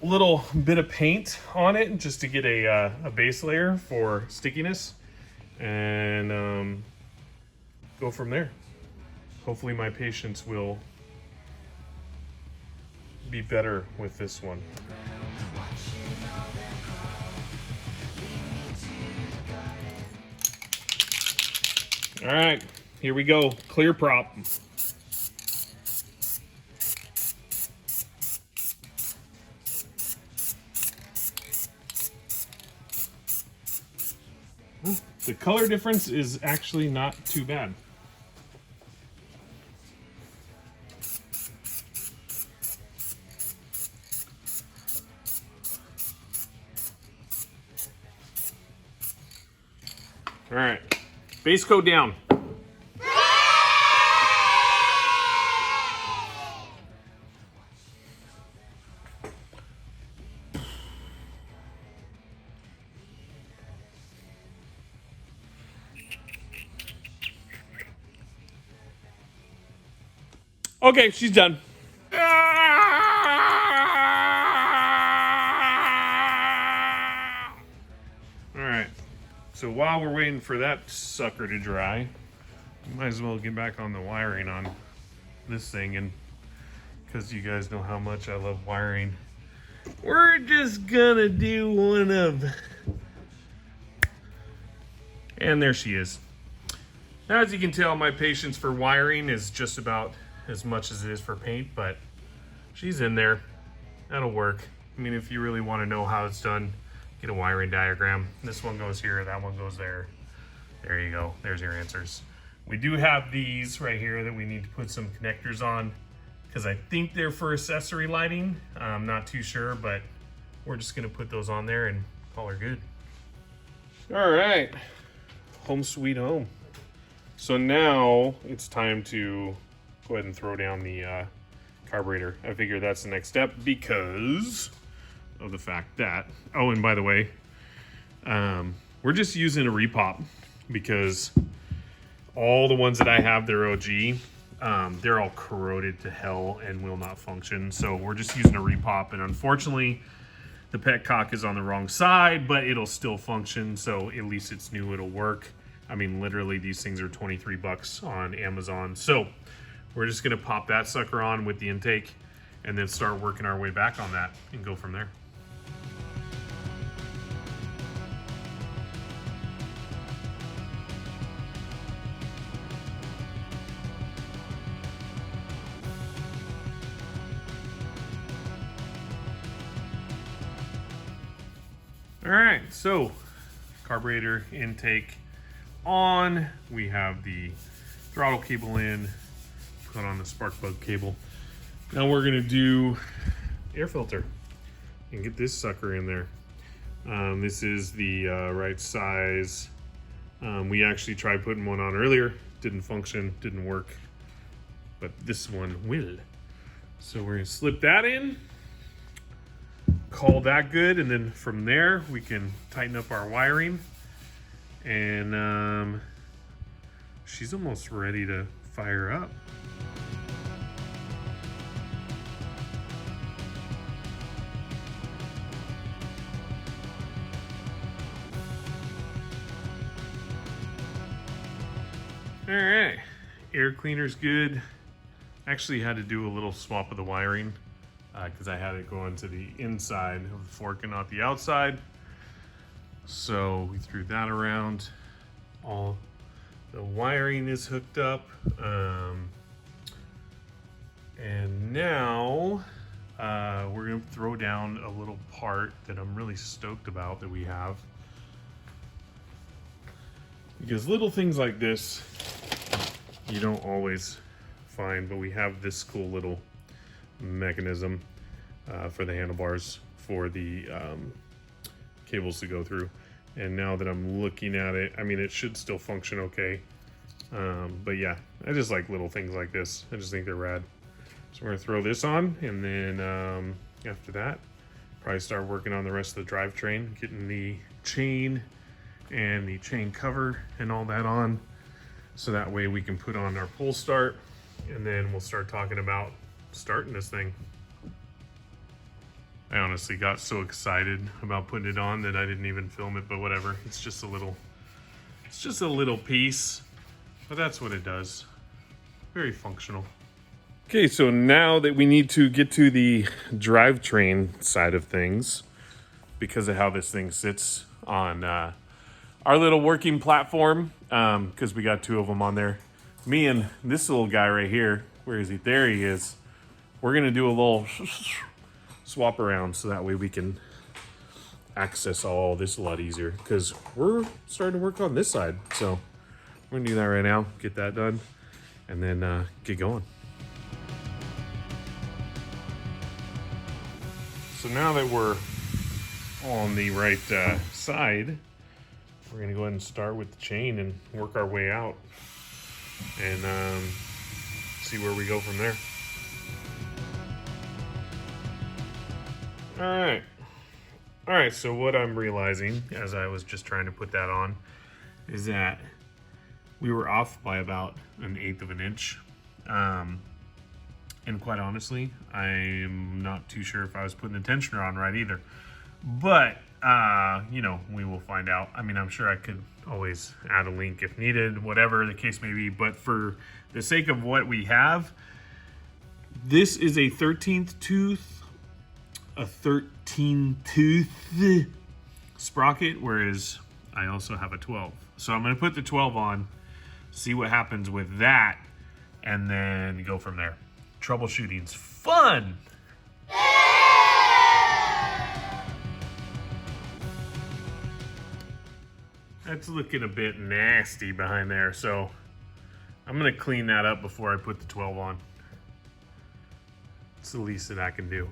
little bit of paint on it just to get a base layer for stickiness, and go from there. Hopefully my patience will be better with this one. All right, here we go. Clear prop. The color difference is actually not too bad. All right, base coat down. Okay, she's done. All right. So while we're waiting for that sucker to dry, might as well get back on the wiring on this thing, and because you guys know how much I love wiring, we're just gonna do one of. And there she is. Now, as you can tell, my patience for wiring is just about as much as it is for paint, but she's in there. That'll work. I mean, if you really want to know how it's done, get a wiring diagram. This one goes here, that one goes there. There you go. There's your answers. We do have these right here that we need to put some connectors on because I think they're for accessory lighting. I'm not too sure, but we're just going to put those on there and call her good. All right. Home sweet home. So now it's time to go ahead and throw down the carburetor. I figure that's the next step because of the fact that, oh, and by the way, we're just using a repop because all the ones that I have, they're OG, they're all corroded to hell and will not function. So we're just using a repop, and unfortunately, the petcock is on the wrong side, but it'll still function. So at least it's new, it'll work. I mean, literally these things are 23 bucks on Amazon. So we're just gonna pop that sucker on with the intake and then start working our way back on that and go from there. All right, so carburetor intake on. We have the throttle cable in, put on the spark plug cable. Now we're gonna do air filter and get this sucker in there. This is the right size. We actually tried putting one on earlier, didn't function, didn't work, but this one will. So we're gonna slip that in, call that good, and then from there we can tighten up our wiring. And she's almost ready to fire up. All right, air cleaner's good. Actually had to do a little swap of the wiring because I had it going to the inside of the fork and not the outside. So we threw that around. All the wiring is hooked up. And now we're gonna throw down a little part that I'm really stoked about that we have. Because little things like this, you don't always find, but we have this cool little mechanism for the handlebars for the cables to go through. And now that I'm looking at it, I mean, it should still function okay. But yeah, I just like little things like this. I just think they're rad. So we're gonna throw this on, and then after that, probably start working on the rest of the drivetrain, getting the chain and the chain cover and all that on. So that way we can put on our pull start, and then we'll start talking about starting this thing. I honestly got so excited about putting it on that I didn't even film it, but whatever. It's just a little piece, but that's what it does. Very functional. Okay, so now that we need to get to the drivetrain side of things, because of how this thing sits on our little working platform, because we got two of them on there. Me and this little guy right here, where is he? There he is. We're gonna do a little swap around so that way we can access all this a lot easier, because we're starting to work on this side. So we're gonna do that right now, get that done, and then get going. So now that we're on the right side, we're gonna go ahead and start with the chain and work our way out and see where we go from there. All right, so what I'm realizing as I was just trying to put that on is that we were off by about 1/8 of an inch. And quite honestly, I'm not too sure if I was putting the tensioner on right either. But, you know, we will find out. I mean, I'm sure I could always add a link if needed, whatever the case may be. But for the sake of what we have, this is a 13th tooth, a 13 tooth sprocket, whereas I also have a 12. So I'm going to put the 12 on, see what happens with that, and then go from there. Troubleshooting's fun! That's looking a bit nasty behind there, so I'm gonna clean that up before I put the 12 on. It's the least that I can do.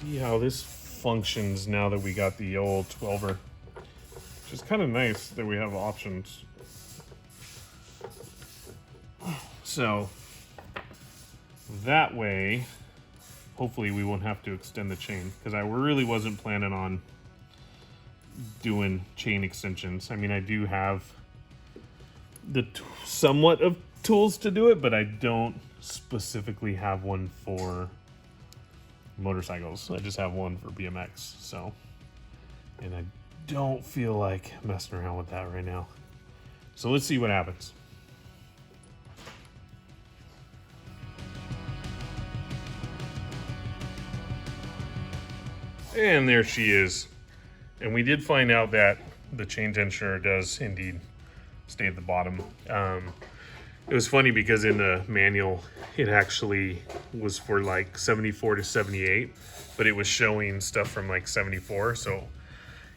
See how this functions now that we got the old 12er. Which is kind of nice that we have options. So that way, hopefully we won't have to extend the chain, because I really wasn't planning on doing chain extensions. I mean, I do have the somewhat of tools to do it, but I don't specifically have one for motorcycles. I just have one for BMX. So, and I don't feel like messing around with that right now. So let's see what happens. And there she is. And we did find out that the chain tensioner does indeed stay at the bottom. It was funny because in the manual, it actually was for like 74 to 78, but it was showing stuff from like 74, so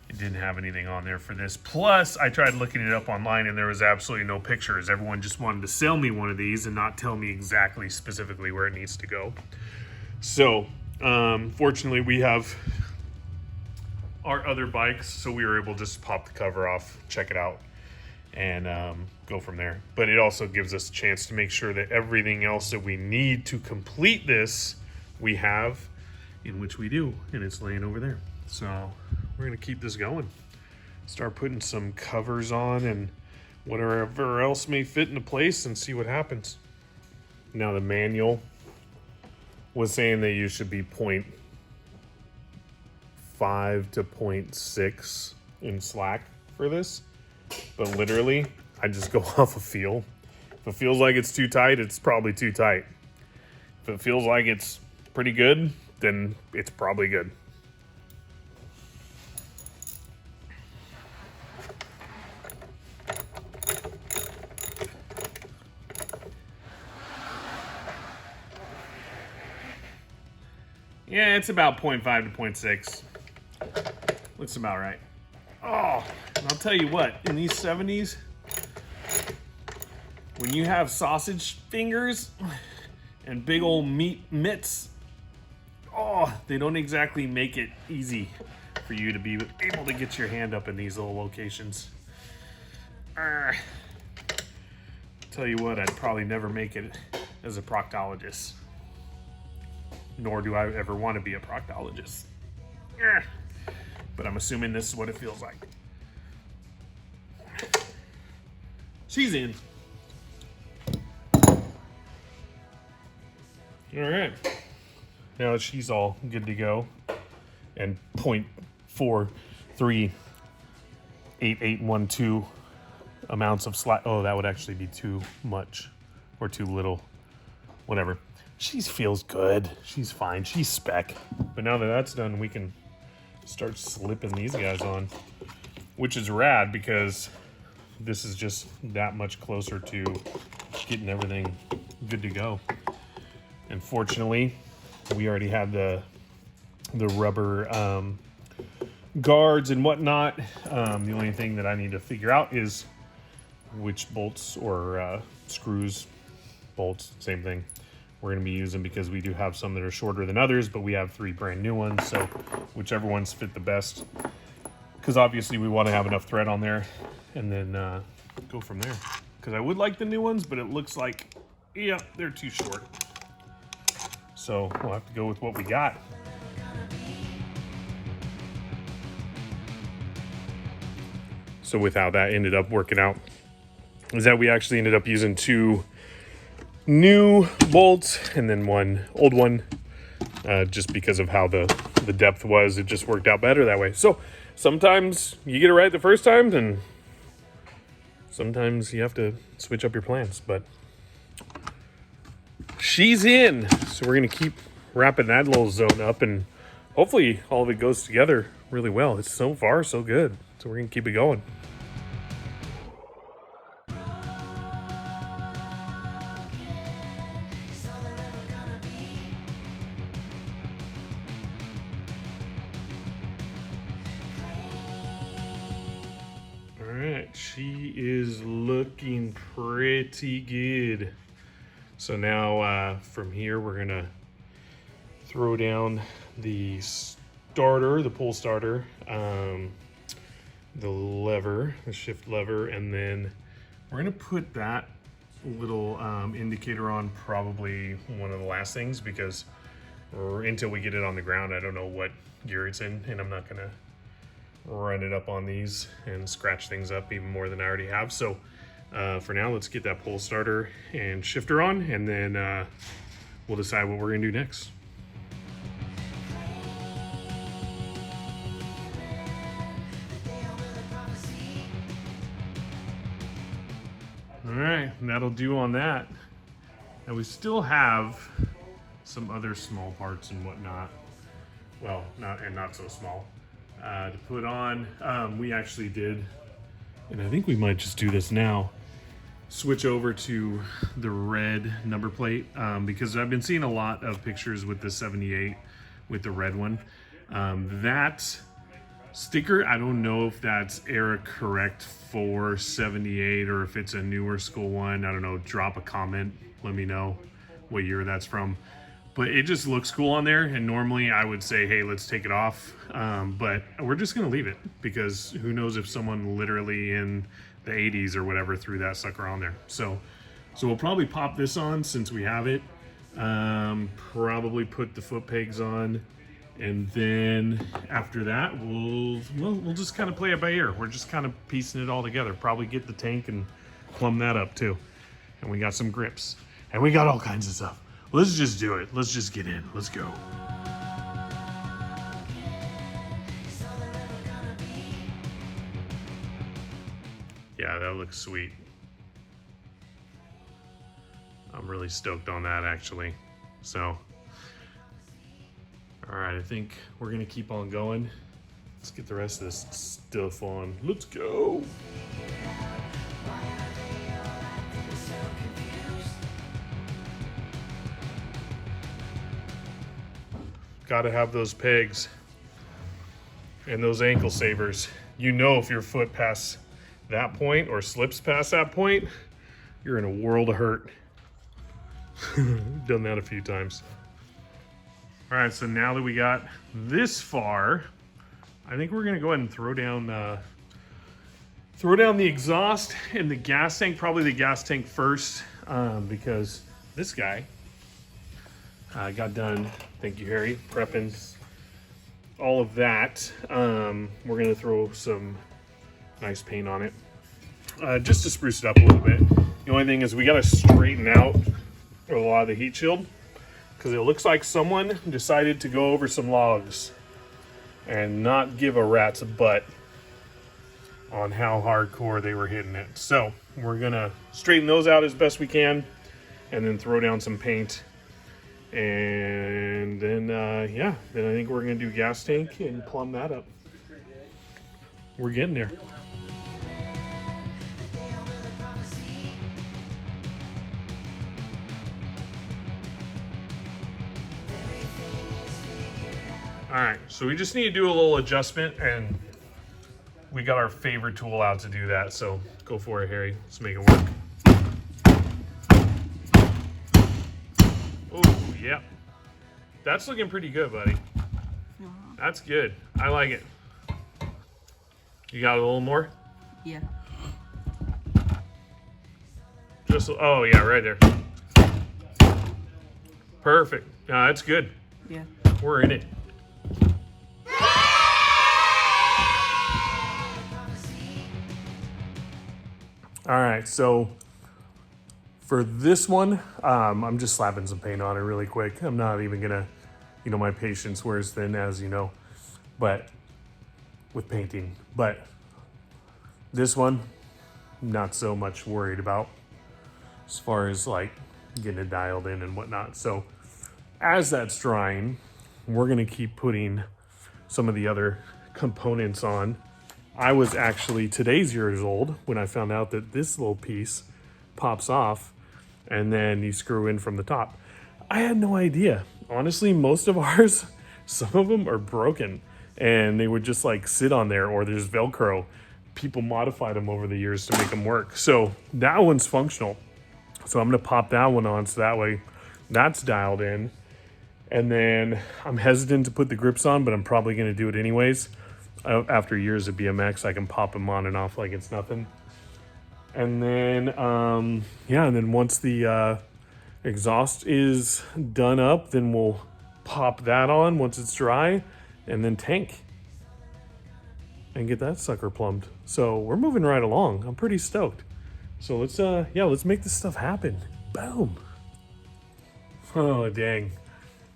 it didn't have anything on there for this. Plus, I tried looking it up online and there was absolutely no pictures. Everyone just wanted to sell me one of these and not tell me exactly specifically where it needs to go. So, fortunately, we have our other bikes, so we were able to just pop the cover off, check it out, and go from there. But it also gives us a chance to make sure that everything else that we need to complete this, we have, in which we do, and it's laying over there. So we're gonna keep this going. Start putting some covers on and whatever else may fit into place and see what happens. Now the manual was saying that you should be 0.5 to 0.6 in slack for this, but literally I just go off a feel. If it feels like it's too tight, it's probably too tight. If it feels like it's pretty good, then it's probably good. Yeah, it's about 0.5 to 0.6. Looks about right. Oh, and I'll tell you what, in these 70s, when you have sausage fingers and big old meat mitts, oh, they don't exactly make it easy for you to be able to get your hand up in these little locations. Tell you what, I'd probably never make it as a proctologist. Nor do I ever want to be a proctologist. But I'm assuming this is what it feels like. She's in. All right. Now that she's all good to go, and 0.438812 amounts of slack. Oh, that would actually be too much or too little. Whatever. She feels good. She's fine. She's spec. But now that that's done, we can start slipping these guys on, which is rad because this is just that much closer to getting everything good to go. And fortunately, we already have the rubber guards and whatnot. The only thing that I need to figure out is which bolts or screws, bolts, same thing, we're going to be using, because we do have some that are shorter than others, but we have 3 brand new ones, so whichever ones fit the best, because obviously we want to have enough thread on there, and then go from there. Because I would like the new ones, but it looks like, yeah, they're too short. So we'll have to go with what we got. So with how that ended up working out, is that we actually ended up using 2 new bolts and then 1 old one, just because of how the depth was. It just worked out better that way. So sometimes you get it right the first time, and sometimes you have to switch up your plans. But she's in, so we're gonna keep wrapping that little zone up, and hopefully all of it goes together really well. It's so far so good, so we're gonna keep it going. She is looking pretty good. So now from here, we're gonna throw down the starter, the pull starter, the lever, the shift lever, and then we're gonna put that little indicator on probably one of the last things, because until we get it on the ground, I don't know what gear it's in, and I'm not gonna run it up on these and scratch things up even more than I already have. So for now, let's get that pull starter and shifter on, and then we'll decide what we're gonna do next. All right, and that'll do on that. And we still have some other small parts and whatnot. Well, not so small. To put on. We actually did, and I think we might just do this now, switch over to the red number plate, because I've been seeing a lot of pictures with the 78 with the red one. That sticker, I don't know if that's era correct for 78 or if it's a newer school one. I don't know. Drop a comment, let me know what year that's from. But it just looks cool on there, and normally I would say, hey, let's take it off. But we're just gonna leave it, because who knows if someone literally in the 80s or whatever threw that sucker on there. So we'll probably pop this on since we have it. Probably put the Footpegs on, and then after that, we'll just kind of play it by ear. We're just kind of piecing it all together. Probably get the tank and plumb that up too. And we got some grips, and we got all kinds of stuff. Let's just do it. Let's just get in. Let's go. Yeah, that looks sweet. I'm really stoked on that, actually. So, all right, I think we're gonna keep on going. Let's get the rest of this stuff on. Let's go. Got to have those pegs and those ankle savers. You know, if your foot past that point or slips past that point, you're in a world of hurt. Done that a few times. All right, so now that we got this far, I think we're gonna go ahead and throw down the exhaust and the gas tank. Probably the gas tank first, because this guy got done. Thank you, Harry. Prepping all of that. We're gonna throw some nice paint on it, just to spruce it up a little bit. The only thing is we gotta straighten out a lot of the heat shield, because it looks like someone decided to go over some logs and not give a rat's butt on how hardcore they were hitting it. So we're gonna straighten those out as best we can, and then throw down some paint. And then, yeah, then I think we're gonna do gas tank and plumb that up. We're getting there. All right, so we just need to do a little adjustment, and we got our favorite tool out to do that. So go for it, Harry. Let's make it work. Oh, yeah. That's looking pretty good, buddy. That's good. I like it. You got a little more? Yeah. Just, oh yeah, right there. Perfect. No, that's good. Yeah. We're in it. All right. right, so for this one, I'm just slapping some paint on it really quick. I'm not even gonna, my patience wears thin, as you know, but with painting. But this one, not so much worried about as far as like getting it dialed in and whatnot. So as that's drying, we're gonna keep putting some of the other components on. I was actually today's years old when I found out that this little piece pops off and then you screw in from the top. I had no idea. Honestly, most of ours, some of them are broken and they would just like sit on there, or there's Velcro. People modified them over the years to make them work. So that one's functional. So I'm gonna pop that one on so that way that's dialed in. And then I'm hesitant to put the grips on, but I'm probably gonna do it anyways. After years of BMX, I can pop them on and off like it's nothing. And then, and then once the exhaust is done up, then we'll pop that on once it's dry, and then tank and get that sucker plumbed. So we're moving right along. I'm pretty stoked. So let's make this stuff happen. Boom. Oh, dang.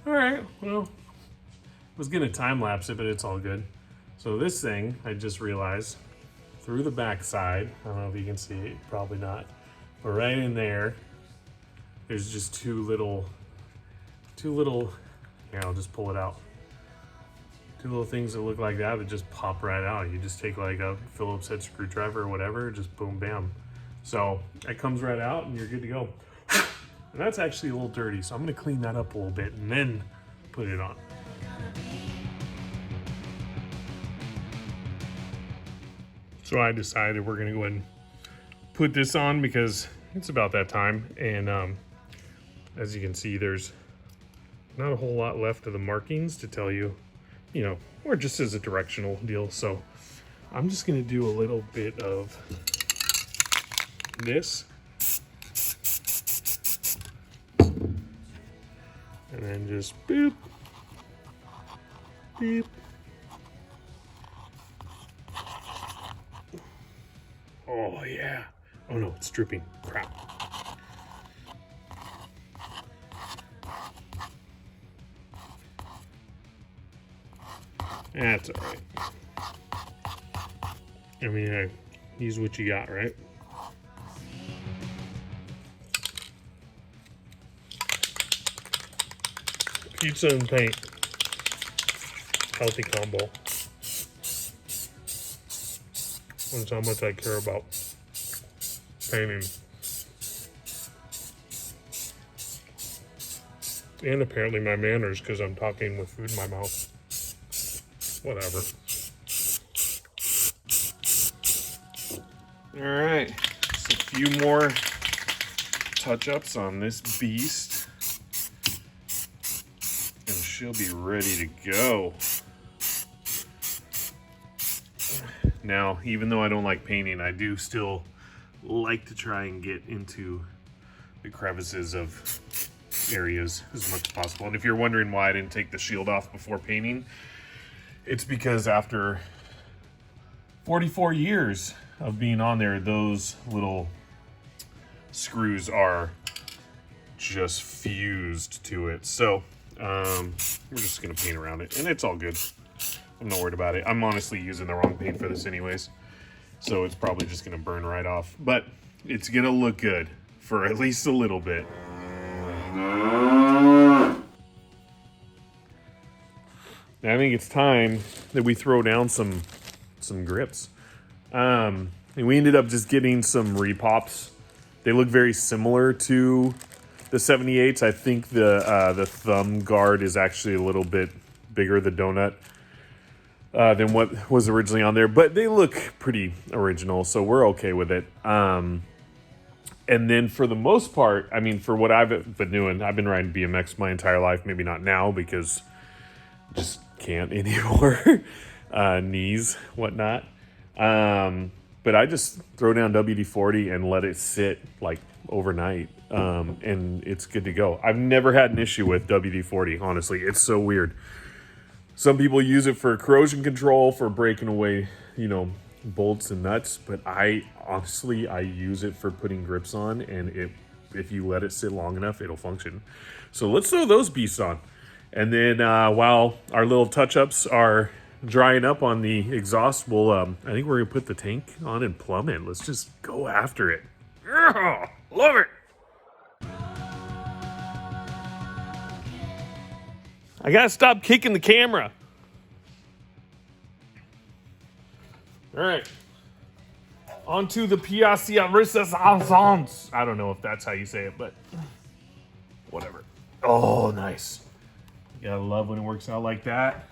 All right, well, I was gonna time lapse it, but it's all good. So this thing, I just realized, through the back side, I don't know if you can see it, probably not, but right in there, there's just two little, here, I'll just pull it out. Two little things that look like that just pop right out. You just take like a Phillips head screwdriver or whatever, just boom, bam. So it comes right out and you're good to go. And that's actually a little dirty, so I'm gonna clean that up a little bit and then put it on. So I decided we're gonna go ahead and put this on because it's about that time. And as you can see, there's not a whole lot left of the markings to tell you, or just as a directional deal. So I'm just gonna do a little bit of this. And then just boop, beep. Oh yeah. Oh no, it's dripping. Crap. That's all right. I mean, use what you got, right? Pizza and paint. Healthy combo. That's how much I care about painting. And apparently my manners, because I'm talking with food in my mouth. Whatever. All right, just a few more touch-ups on this beast, and she'll be ready to go. Now, even though I don't like painting, I do still like to try and get into the crevices of areas as much as possible. And if you're wondering why I didn't take the shield off before painting, it's because after 44 years of being on there, those little screws are just fused to it. So we're just gonna paint around it, and it's all good. I'm not worried about it. I'm honestly using the wrong paint for this anyways, so it's probably just gonna burn right off, but it's gonna look good for at least a little bit. I think it's time that we throw down some grips. And we ended up just getting some repops. They look very similar to the 78s. I think the thumb guard is actually a little bit bigger, the donut, than what was originally on there. But they look pretty original, so we're okay with it. And then for the most part, I mean, for what I've been doing, I've been riding BMX my entire life. Maybe not now because just can't anymore. Knees, whatnot. But I just throw down WD-40 and let it sit like overnight. And it's good to go. I've never had an issue with WD-40, honestly. It's so weird. Some people use it for corrosion control, for breaking away, bolts and nuts, but I honestly use it for putting grips on, and if you let it sit long enough, it'll function. So let's throw those beasts on. And then while our little touch-ups are drying up on the exhaust, I think we're gonna put the tank on and plumb it. Let's just go after it. Yeah, love it. I gotta stop kicking the camera. All right. Onto the Piazza Resistance. I don't know if that's how you say it, but whatever. Oh, nice. You gotta love when it works out like that.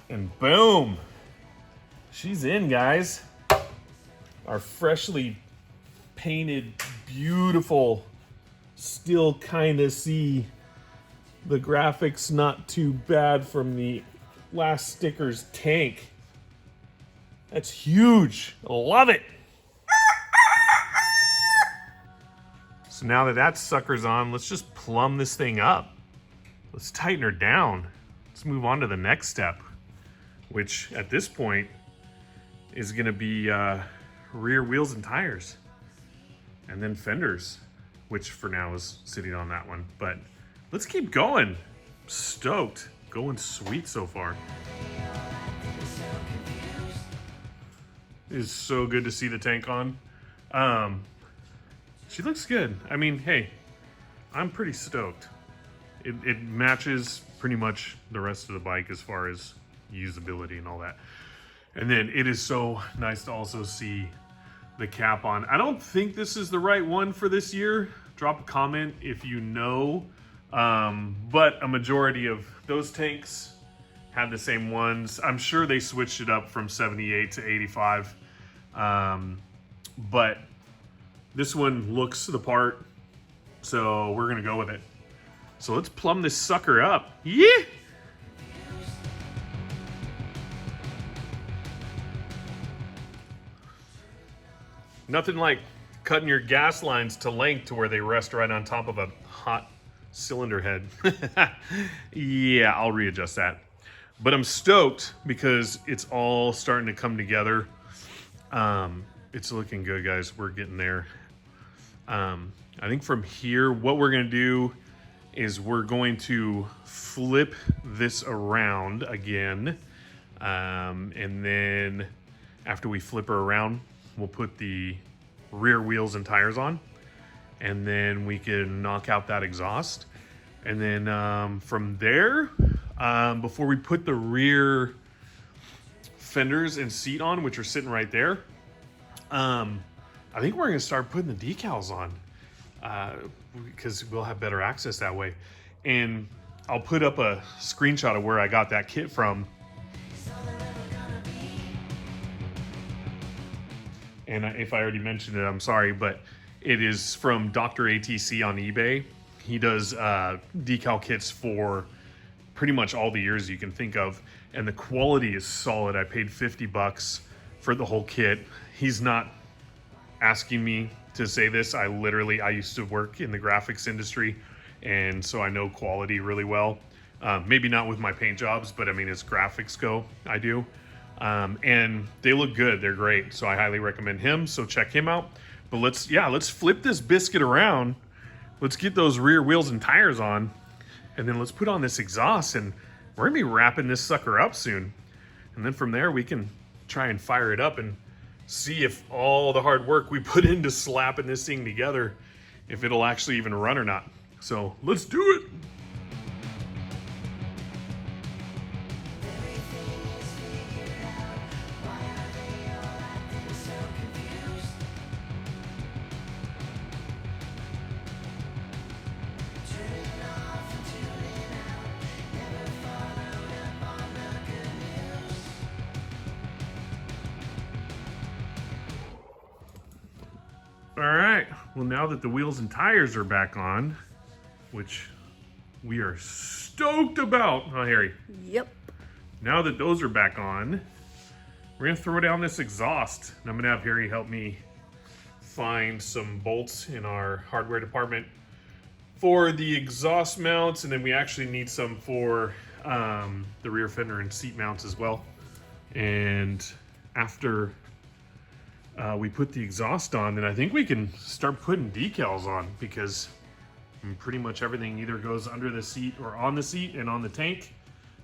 And boom. She's in, guys. Our freshly painted, beautiful, still kind of see the graphics not too bad from the last sticker's tank. That's huge. I love it. So now that that sucker's on, let's just plumb this thing up. Let's tighten her down. Let's move on to the next step, which at this point is gonna be rear wheels and tires. And then fenders, which for now is sitting on that one. But let's keep going. Stoked. Going sweet so far. It is so good to see the tank on. She looks good. I mean, hey, I'm pretty stoked. It matches pretty much the rest of the bike as far as usability and all that. And then it is so nice to also see the cap on. I don't think this is the right one for this year. Drop a comment if you know. But a majority of those tanks had the same ones. I'm sure they switched it up from 78 to 85. But this one looks the part, so we're gonna go with it. So let's plumb this sucker up. Yeah! Nothing like cutting your gas lines to length to where they rest right on top of a hot cylinder head. Yeah, I'll readjust that. But I'm stoked because it's all starting to come together. It's looking good, guys. We're getting there. I think from here, what we're gonna do is we're going to flip this around again. And then after we flip her around, we'll put the rear wheels and tires on, and then we can knock out that exhaust. And then from there, before we put the rear fenders and seat on, which are sitting right there, I think we're gonna start putting the decals on because we'll have better access that way. And I'll put up a screenshot of where I got that kit from. And if I already mentioned it, I'm sorry, but it is from Dr. ATC on eBay. He does decal kits for pretty much all the years you can think of, and the quality is solid. I paid $50 for the whole kit. He's not asking me to say this. I used to work in the graphics industry, and so I know quality really well. Maybe not with my paint jobs, but I mean, as graphics go, I do. And they look good. They're great. So I highly recommend him. So check him out. But let's flip this biscuit around. Let's get those rear wheels and tires on, and then let's put on this exhaust, and we're gonna be wrapping this sucker up soon. And then from there, we can try and fire it up and see if all the hard work we put into slapping this thing together, if it'll actually even run or not. So let's do it. All right, well, now that the wheels and tires are back on, which we are stoked about, huh, Harry? Yep. Now that those are back on, we're gonna throw down this exhaust, and I'm gonna have Harry help me find some bolts in our hardware department for the exhaust mounts, and then we actually need some for the rear fender and seat mounts as well. And after we put the exhaust on, then I think we can start putting decals on, because pretty much everything either goes under the seat or on the seat and on the tank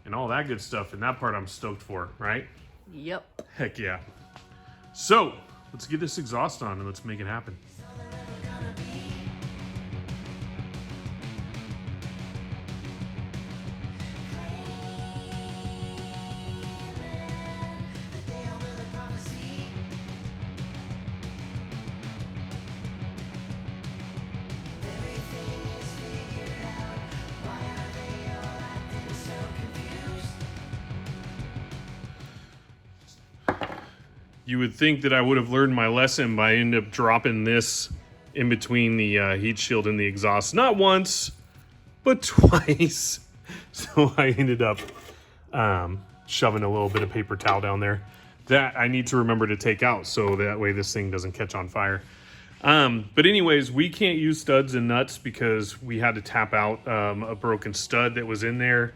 and all that good stuff. And that part I'm stoked for, right? Yep. Heck yeah. So let's get this exhaust on and let's make it happen. You would think that I would have learned my lesson by ending up dropping this in between the heat shield and the exhaust. Not once, but twice. So I ended up shoving a little bit of paper towel down there. That I need to remember to take out so that way this thing doesn't catch on fire. But anyways, we can't use studs and nuts because we had to tap out a broken stud that was in there.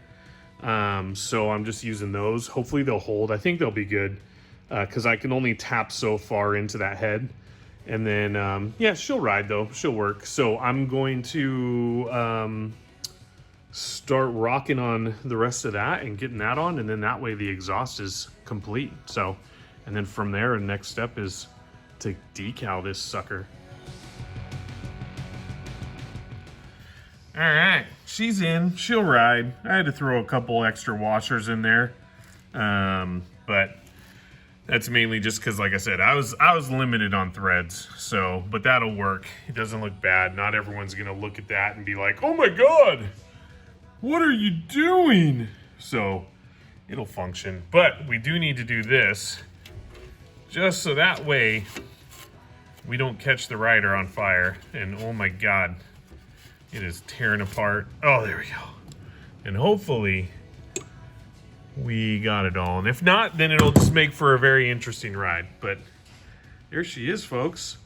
So I'm just using those. Hopefully they'll hold. I think they'll be good. Because I can only tap so far into that head. And then, yeah, she'll ride though. She'll work. So I'm going to start rocking on the rest of that and getting that on. And then that way the exhaust is complete. So, and then from there, the next step is to decal this sucker. All right, she's in. She'll ride. I had to throw a couple extra washers in there. But that's mainly just because, like I said, I was limited on threads. So, but that'll work. It doesn't look bad. Not everyone's gonna look at that and be like, "Oh my God, what are you doing?" So, it'll function. But we do need to do this, just so that way we don't catch the rider on fire. And oh my God, it is tearing apart. Oh, there we go. And hopefully we got it all. And if not, then it'll just make for a very interesting ride. But there she is, folks.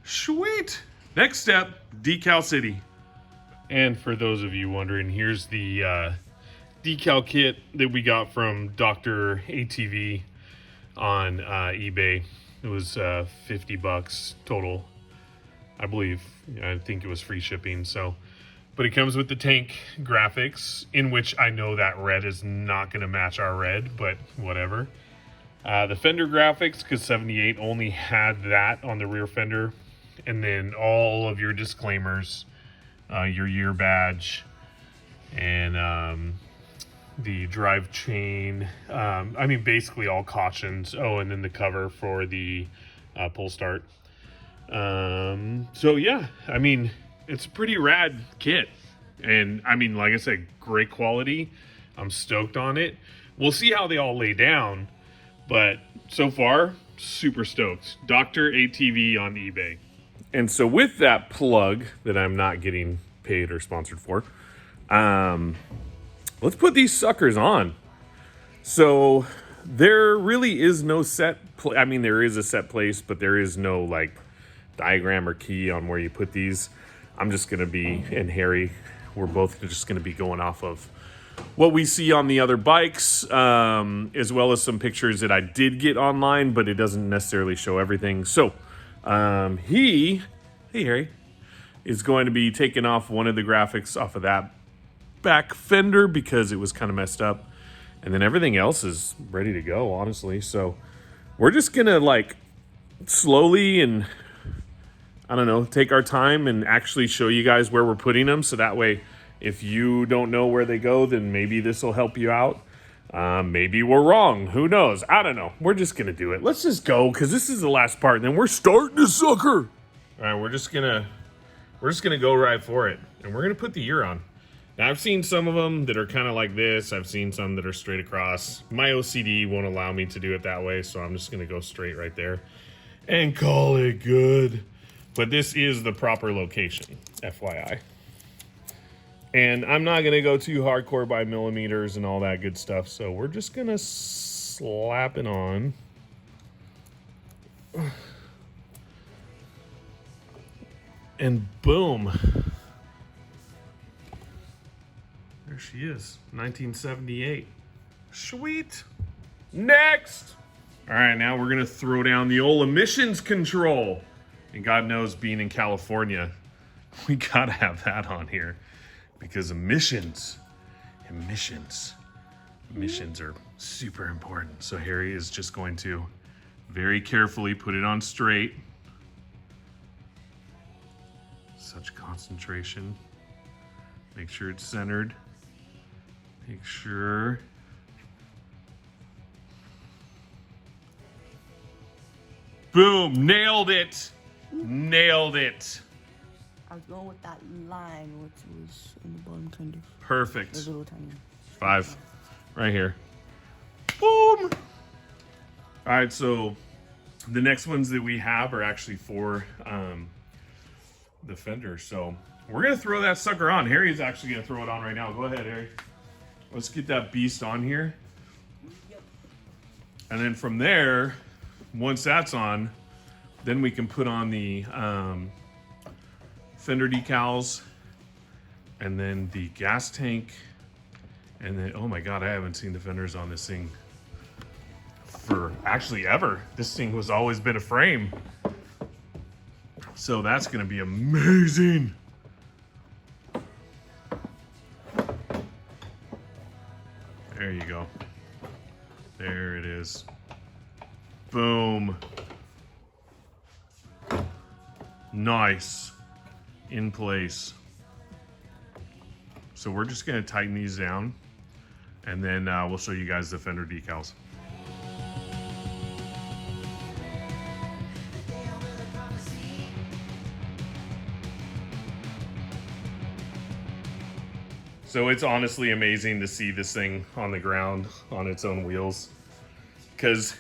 Sweet. Next step, Decal City. And for those of you wondering, here's the decal kit that we got from Dr. ATV on eBay. It was $50 total, I believe. I think it was free shipping. So, but it comes with the tank graphics, in which I know that red is not going to match our red, but whatever. The fender graphics, because 78 only had that on the rear fender. And then all of your disclaimers, your year badge, and the drivetrain. I mean, basically all cautions. Oh, and then the cover for the pull start. So yeah, I mean, it's a pretty rad kit. And I mean, like I said, great quality. I'm stoked on it. We'll see how they all lay down. But so far, super stoked. Dr. ATV on eBay. And so with that plug that I'm not getting paid or sponsored for, let's put these suckers on. So there really is no set I mean, there is a set place, but there is no like diagram or key on where you put these. I'm just going to be, and Harry, we're both just going to be going off of what we see on the other bikes, as well as some pictures that I did get online, but it doesn't necessarily show everything. So hey Harry, is going to be taking off one of the graphics off of that back fender because it was kind of messed up. And then everything else is ready to go, honestly. So we're just going to like slowly and I don't know, take our time and actually show you guys where we're putting them. So that way, if you don't know where they go, then maybe this will help you out. Maybe we're wrong. Who knows? I don't know. We're just going to do it. Let's just go because this is the last part. And then we're starting the sucker. All right, we're just going to go right for it. And we're going to put the ear on. Now, I've seen some of them that are kind of like this. I've seen some that are straight across. My OCD won't allow me to do it that way. So I'm just going to go straight right there and call it good. But this is the proper location, FYI. And I'm not going to go too hardcore by millimeters and all that good stuff. So we're just going to slap it on. And boom. There she is, 1978. Sweet. Next. All right, now we're gonna throw down the old emissions control. And God knows, being in California, we gotta have that on here because emissions are super important. So Harry is just going to very carefully put it on straight. Such concentration. Make sure it's centered. Make sure. Boom, nailed it. Nailed it. I was going with that line, which was in the bottom, kind of. Perfect. A little tiny. 5, right here. Boom. All right, so the next ones that we have are actually for the Fender. So we're gonna throw that sucker on. Harry's actually gonna throw it on right now. Go ahead, Harry. Let's get that beast on here. Yep. And then from there, once that's on, then we can put on the Fender decals and then the gas tank. And then, oh my God, I haven't seen the fenders on this thing for actually ever. This thing was always been a frame. So that's gonna be amazing. There you go. There it is. Boom. Nice. In place. So we're just gonna tighten these down and then we'll show you guys the Fender decals. So it's honestly amazing to see this thing on the ground on its own wheels, because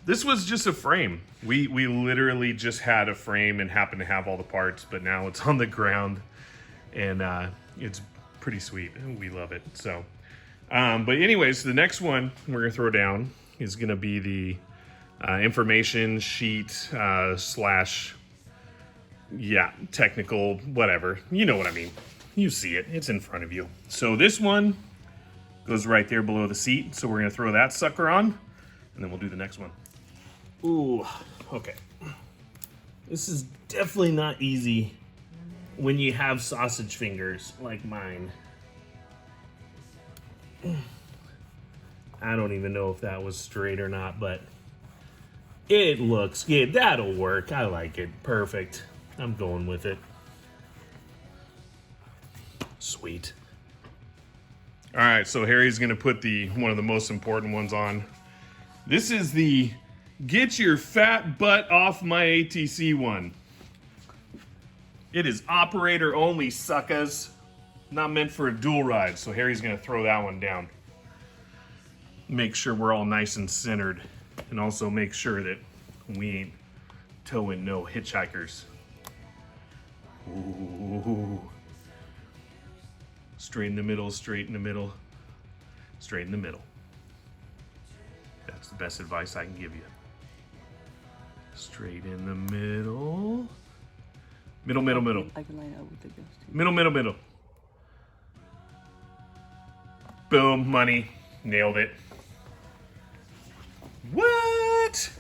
this was just a frame. We literally just had a frame and happened to have all the parts, but now it's on the ground and it's pretty sweet. We love it. So, but anyways, the next one we're gonna throw down is gonna be the information sheet slash, yeah, technical, whatever. You know what I mean. You see it, it's in front of you. So this one goes right there below the seat. So we're gonna throw that sucker on and then we'll do the next one. Ooh, okay. This is definitely not easy when you have sausage fingers like mine. I don't even know if that was straight or not, but it looks good. That'll work. I like it. Perfect. I'm going with it. Sweet. All right, so Harry's gonna put one of the most important ones on. This is the get your fat butt off my ATC one. It is operator only, suckers. Not meant for a dual ride, so Harry's gonna throw that one down. Make sure we're all nice and centered, and also make sure that we ain't towing no hitchhikers. Ooh. Straight in the middle, straight in the middle, straight in the middle. That's the best advice I can give you. Straight in the middle. Middle, middle, middle. I can line up with the ghost too. Middle, middle, middle. Boom, money. Nailed it. What?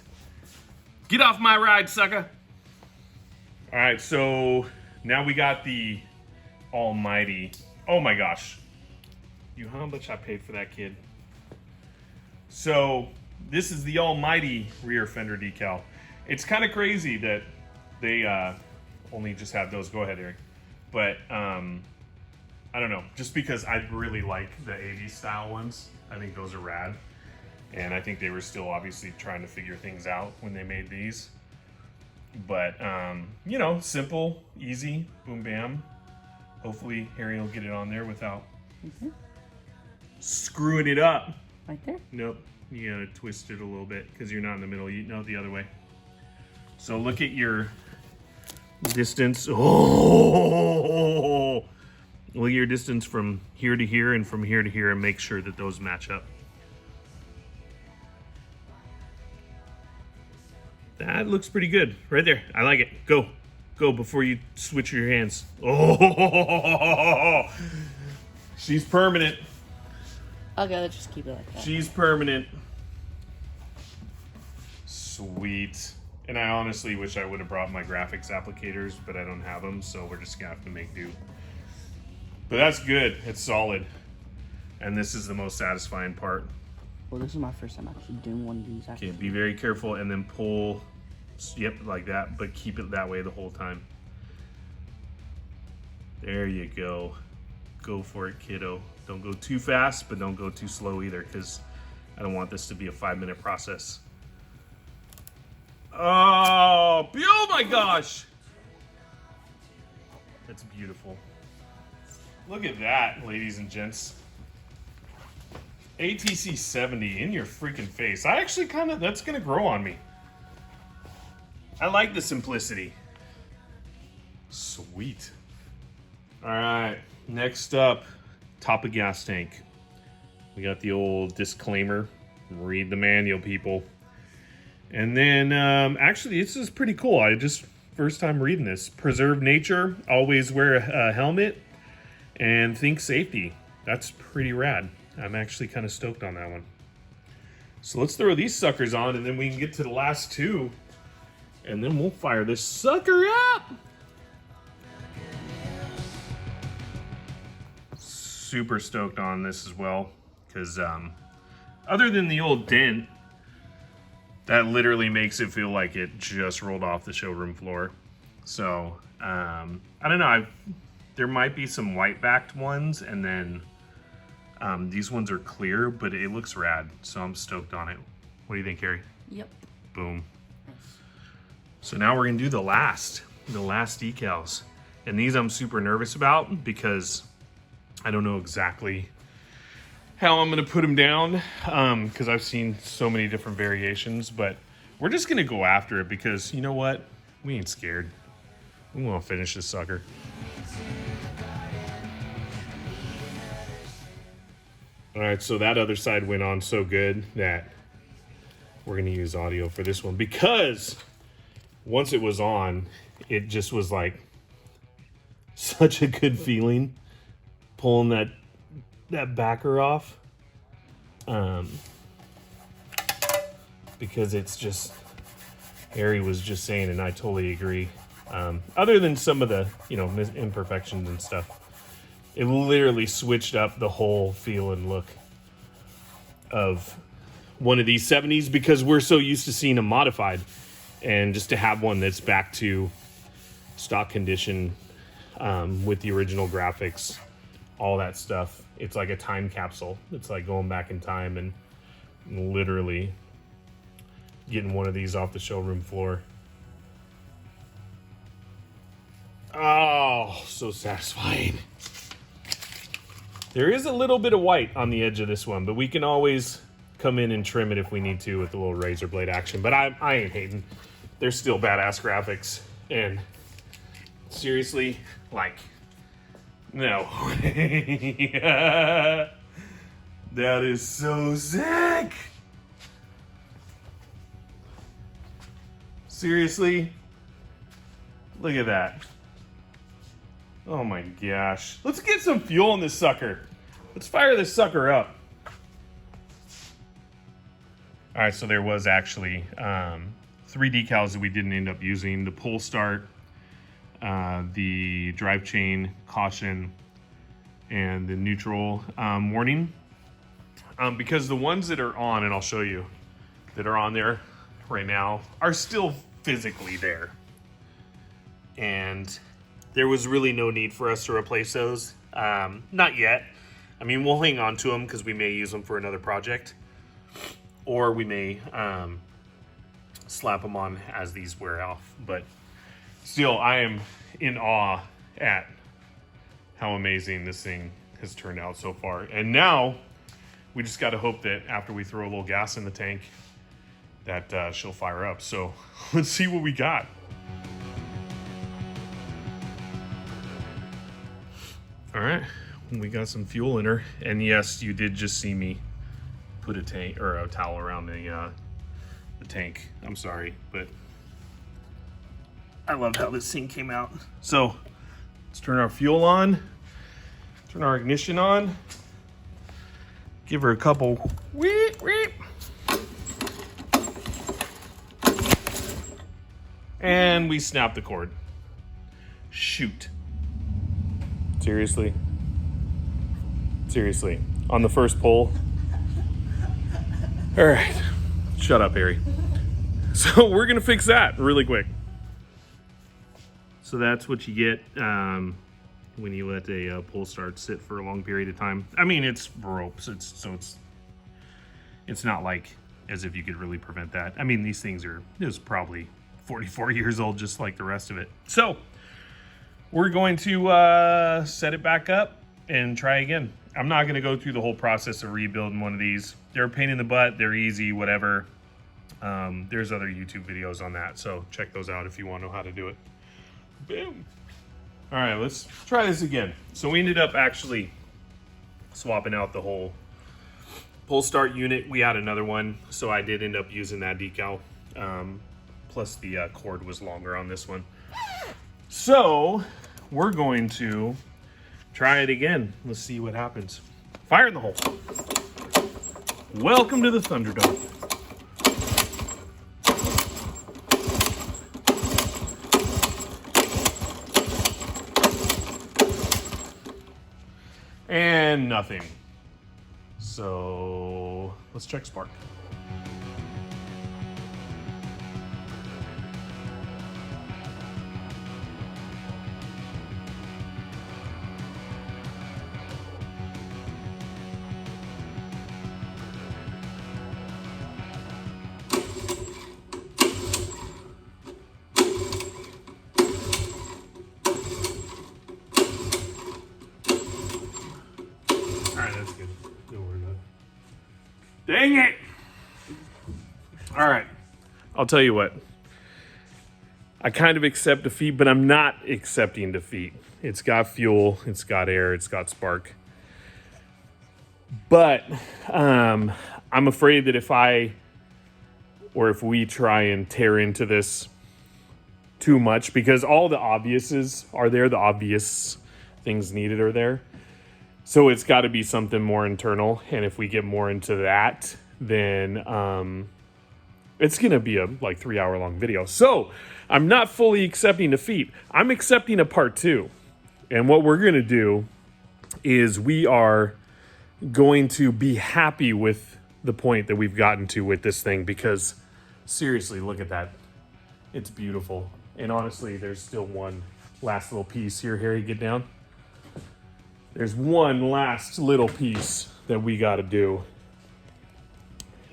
Get off my ride, sucker. All right, so now we got the almighty. Oh my gosh. You know how much I paid for that, kid? So this is the almighty rear fender decal. It's kind of crazy that they only just have those. Go ahead, Eric. But I don't know. Just because I really like the 80s style ones. I think those are rad. And I think they were still obviously trying to figure things out when they made these. But, you know, simple, easy, boom, bam. Hopefully Harry will get it on there without screwing it up. Right there? Nope. You gotta twist it a little bit because you're not in the middle. You know, the other way. So look at your distance. Oh! Look at your distance from here to here and from here to here and make sure that those match up. That looks pretty good. Right there. I like it. Go. Go before you switch your hands. Oh! She's permanent. Okay, let's just keep it like that. She's permanent. Sweet. And I honestly wish I would have brought my graphics applicators, but I don't have them, so we're just gonna have to make do. But that's good. It's solid. And this is the most satisfying part. Well, this is my first time actually doing one of these. Okay, be very careful and then pull, yep, like that, but keep it that way the whole time. There you go. Go for it, kiddo. Don't go too fast, but don't go too slow either, because I don't want this to be a 5-minute process. Oh my gosh! That's beautiful. Look at that, ladies and gents. ATC70 in your freaking face. I actually that's gonna grow on me. I like the simplicity. Sweet. All right, next up, top of gas tank. We got the old disclaimer. Read the manual, people. And then, actually, this is pretty cool. First time reading this. Preserve nature, always wear a helmet, and think safety. That's pretty rad. I'm actually kind of stoked on that one. So let's throw these suckers on, and then we can get to the last two, and then we'll fire this sucker up. Super stoked on this as well, because other than the old dent, that literally makes it feel like it just rolled off the showroom floor. So, I don't know. There might be some white-backed ones, and then these ones are clear, but it looks rad. So I'm stoked on it. What do you think, Carrie? Yep. Boom. Nice. So now we're gonna do the last decals. And these I'm super nervous about because I don't know exactly how I'm gonna put them down, because I've seen so many different variations, but we're just gonna go after it because you know what? We ain't scared. We wanna finish this sucker. All right, so that other side went on so good that we're gonna use audio for this one because once it was on, it just was like such a good feeling pulling that backer off, because it's just, Harry was just saying, and I totally agree, other than some of the imperfections and stuff, it literally switched up the whole feel and look of one of these 70s because we're so used to seeing them modified, and just to have one that's back to stock condition, with the original graphics, all that stuff. It's like a time capsule. It's like going back in time and literally getting one of these off the showroom floor. Oh, so satisfying. There is a little bit of white on the edge of this one, but we can always come in and trim it if we need to with a little razor blade action. But I ain't hating. They're still badass graphics. And seriously, like, no. That is so sick. Seriously? Look at that. Oh my gosh. Let's get some fuel in this sucker. Let's fire this sucker up. All right, so there was actually 3 decals that we didn't end up using. The pull start, the drive chain caution, and the neutral warning. Because the ones that are on, and I'll show you, that are on there right now are still physically there. And there was really no need for us to replace those. Not yet. I mean, we'll hang on to them because we may use them for another project. Or we may slap them on as these wear off. But still, I am in awe at how amazing this thing has turned out so far. And now, we just got to hope that after we throw a little gas in the tank, that she'll fire up. So let's see what we got. All right, we got some fuel in her. And yes, you did just see me put a tank or a towel around the tank. I'm sorry, but I love how this thing came out. So let's turn our fuel on, turn our ignition on, give her a couple weep. And we snap the cord. Shoot. Seriously? Seriously. On the first pull? All right. Shut up, Harry. So we're going to fix that really quick. So that's what you get when you let a pull start sit for a long period of time. I mean, it's ropes. It's not like as if you could really prevent that. I mean, these things are probably 44 years old, just like the rest of it. So we're going to set it back up and try again. I'm not going to go through the whole process of rebuilding one of these. They're a pain in the butt. They're easy, whatever. There's other YouTube videos on that, so check those out if you want to know how to do it. Boom. All right, let's try this again. So we ended up actually swapping out the whole pull start unit. We had another one, so I did end up using that decal. Plus the cord was longer on this one. So we're going to try it again. Let's see what happens. Fire in the hole. Welcome to the Thunderdome. And nothing. So let's check spark. That's good. Don't worry about it. Dang it! All right. I'll tell you what. I kind of accept defeat, but I'm not accepting defeat. It's got fuel, it's got air, it's got spark. But I'm afraid that if we try and tear into this too much, because all the obviouses are there, the obvious things needed are there. So it's got to be something more internal, and if we get more into that, then it's going to be a 3-hour long video. So I'm not fully accepting defeat. I'm accepting a part 2. And what we're going to do is we are going to be happy with the point that we've gotten to with this thing, because seriously, look at that. It's beautiful. And honestly, there's still one last little piece here. Harry, get down. There's one last little piece that we got to do,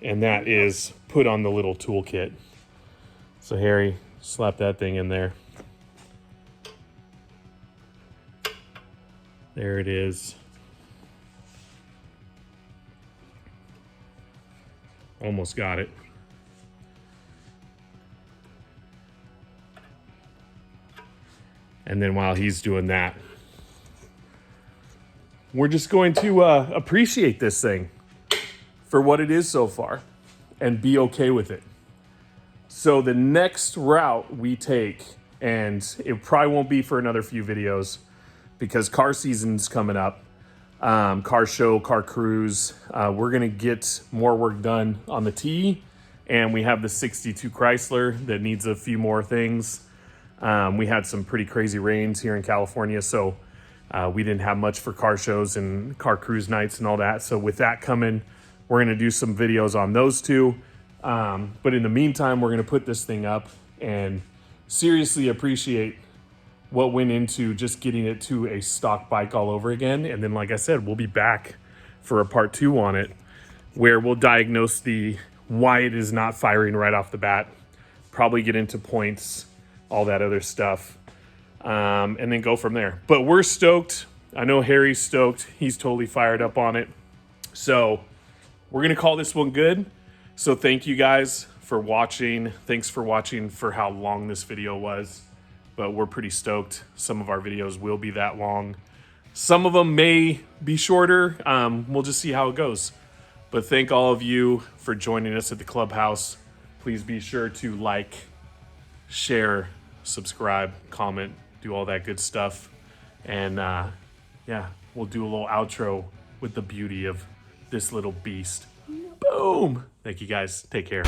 and that is put on the little toolkit. So Harry, slap that thing in there. There it is. Almost got it. And then while he's doing that, we're just going to appreciate this thing for what it is so far and be okay with it. So the next route we take, and it probably won't be for another few videos because car season's coming up, car show, car cruise. We're going to get more work done on the T, and we have the 62 Chrysler that needs a few more things. We had some pretty crazy rains here in California, so we didn't have much for car shows and car cruise nights and all that. So with that coming, we're going to do some videos on those two. But in the meantime, we're going to put this thing up and seriously appreciate what went into just getting it to a stock bike all over again. And then, like I said, we'll be back for a part 2 on it, where we'll diagnose why it is not firing right off the bat, probably get into points, all that other stuff. And then go from there. But we're stoked. I know Harry's stoked. He's totally fired up on it. So we're going to call this one good. So thank you guys for watching. Thanks for watching for how long this video was. But we're pretty stoked. Some of our videos will be that long. Some of them may be shorter. We'll just see how it goes. But thank all of you for joining us at the Clubhouse. Please be sure to like, share, subscribe, comment, do all that good stuff. And yeah, we'll do a little outro with the beauty of this little beast. Boom. Thank you guys. Take care.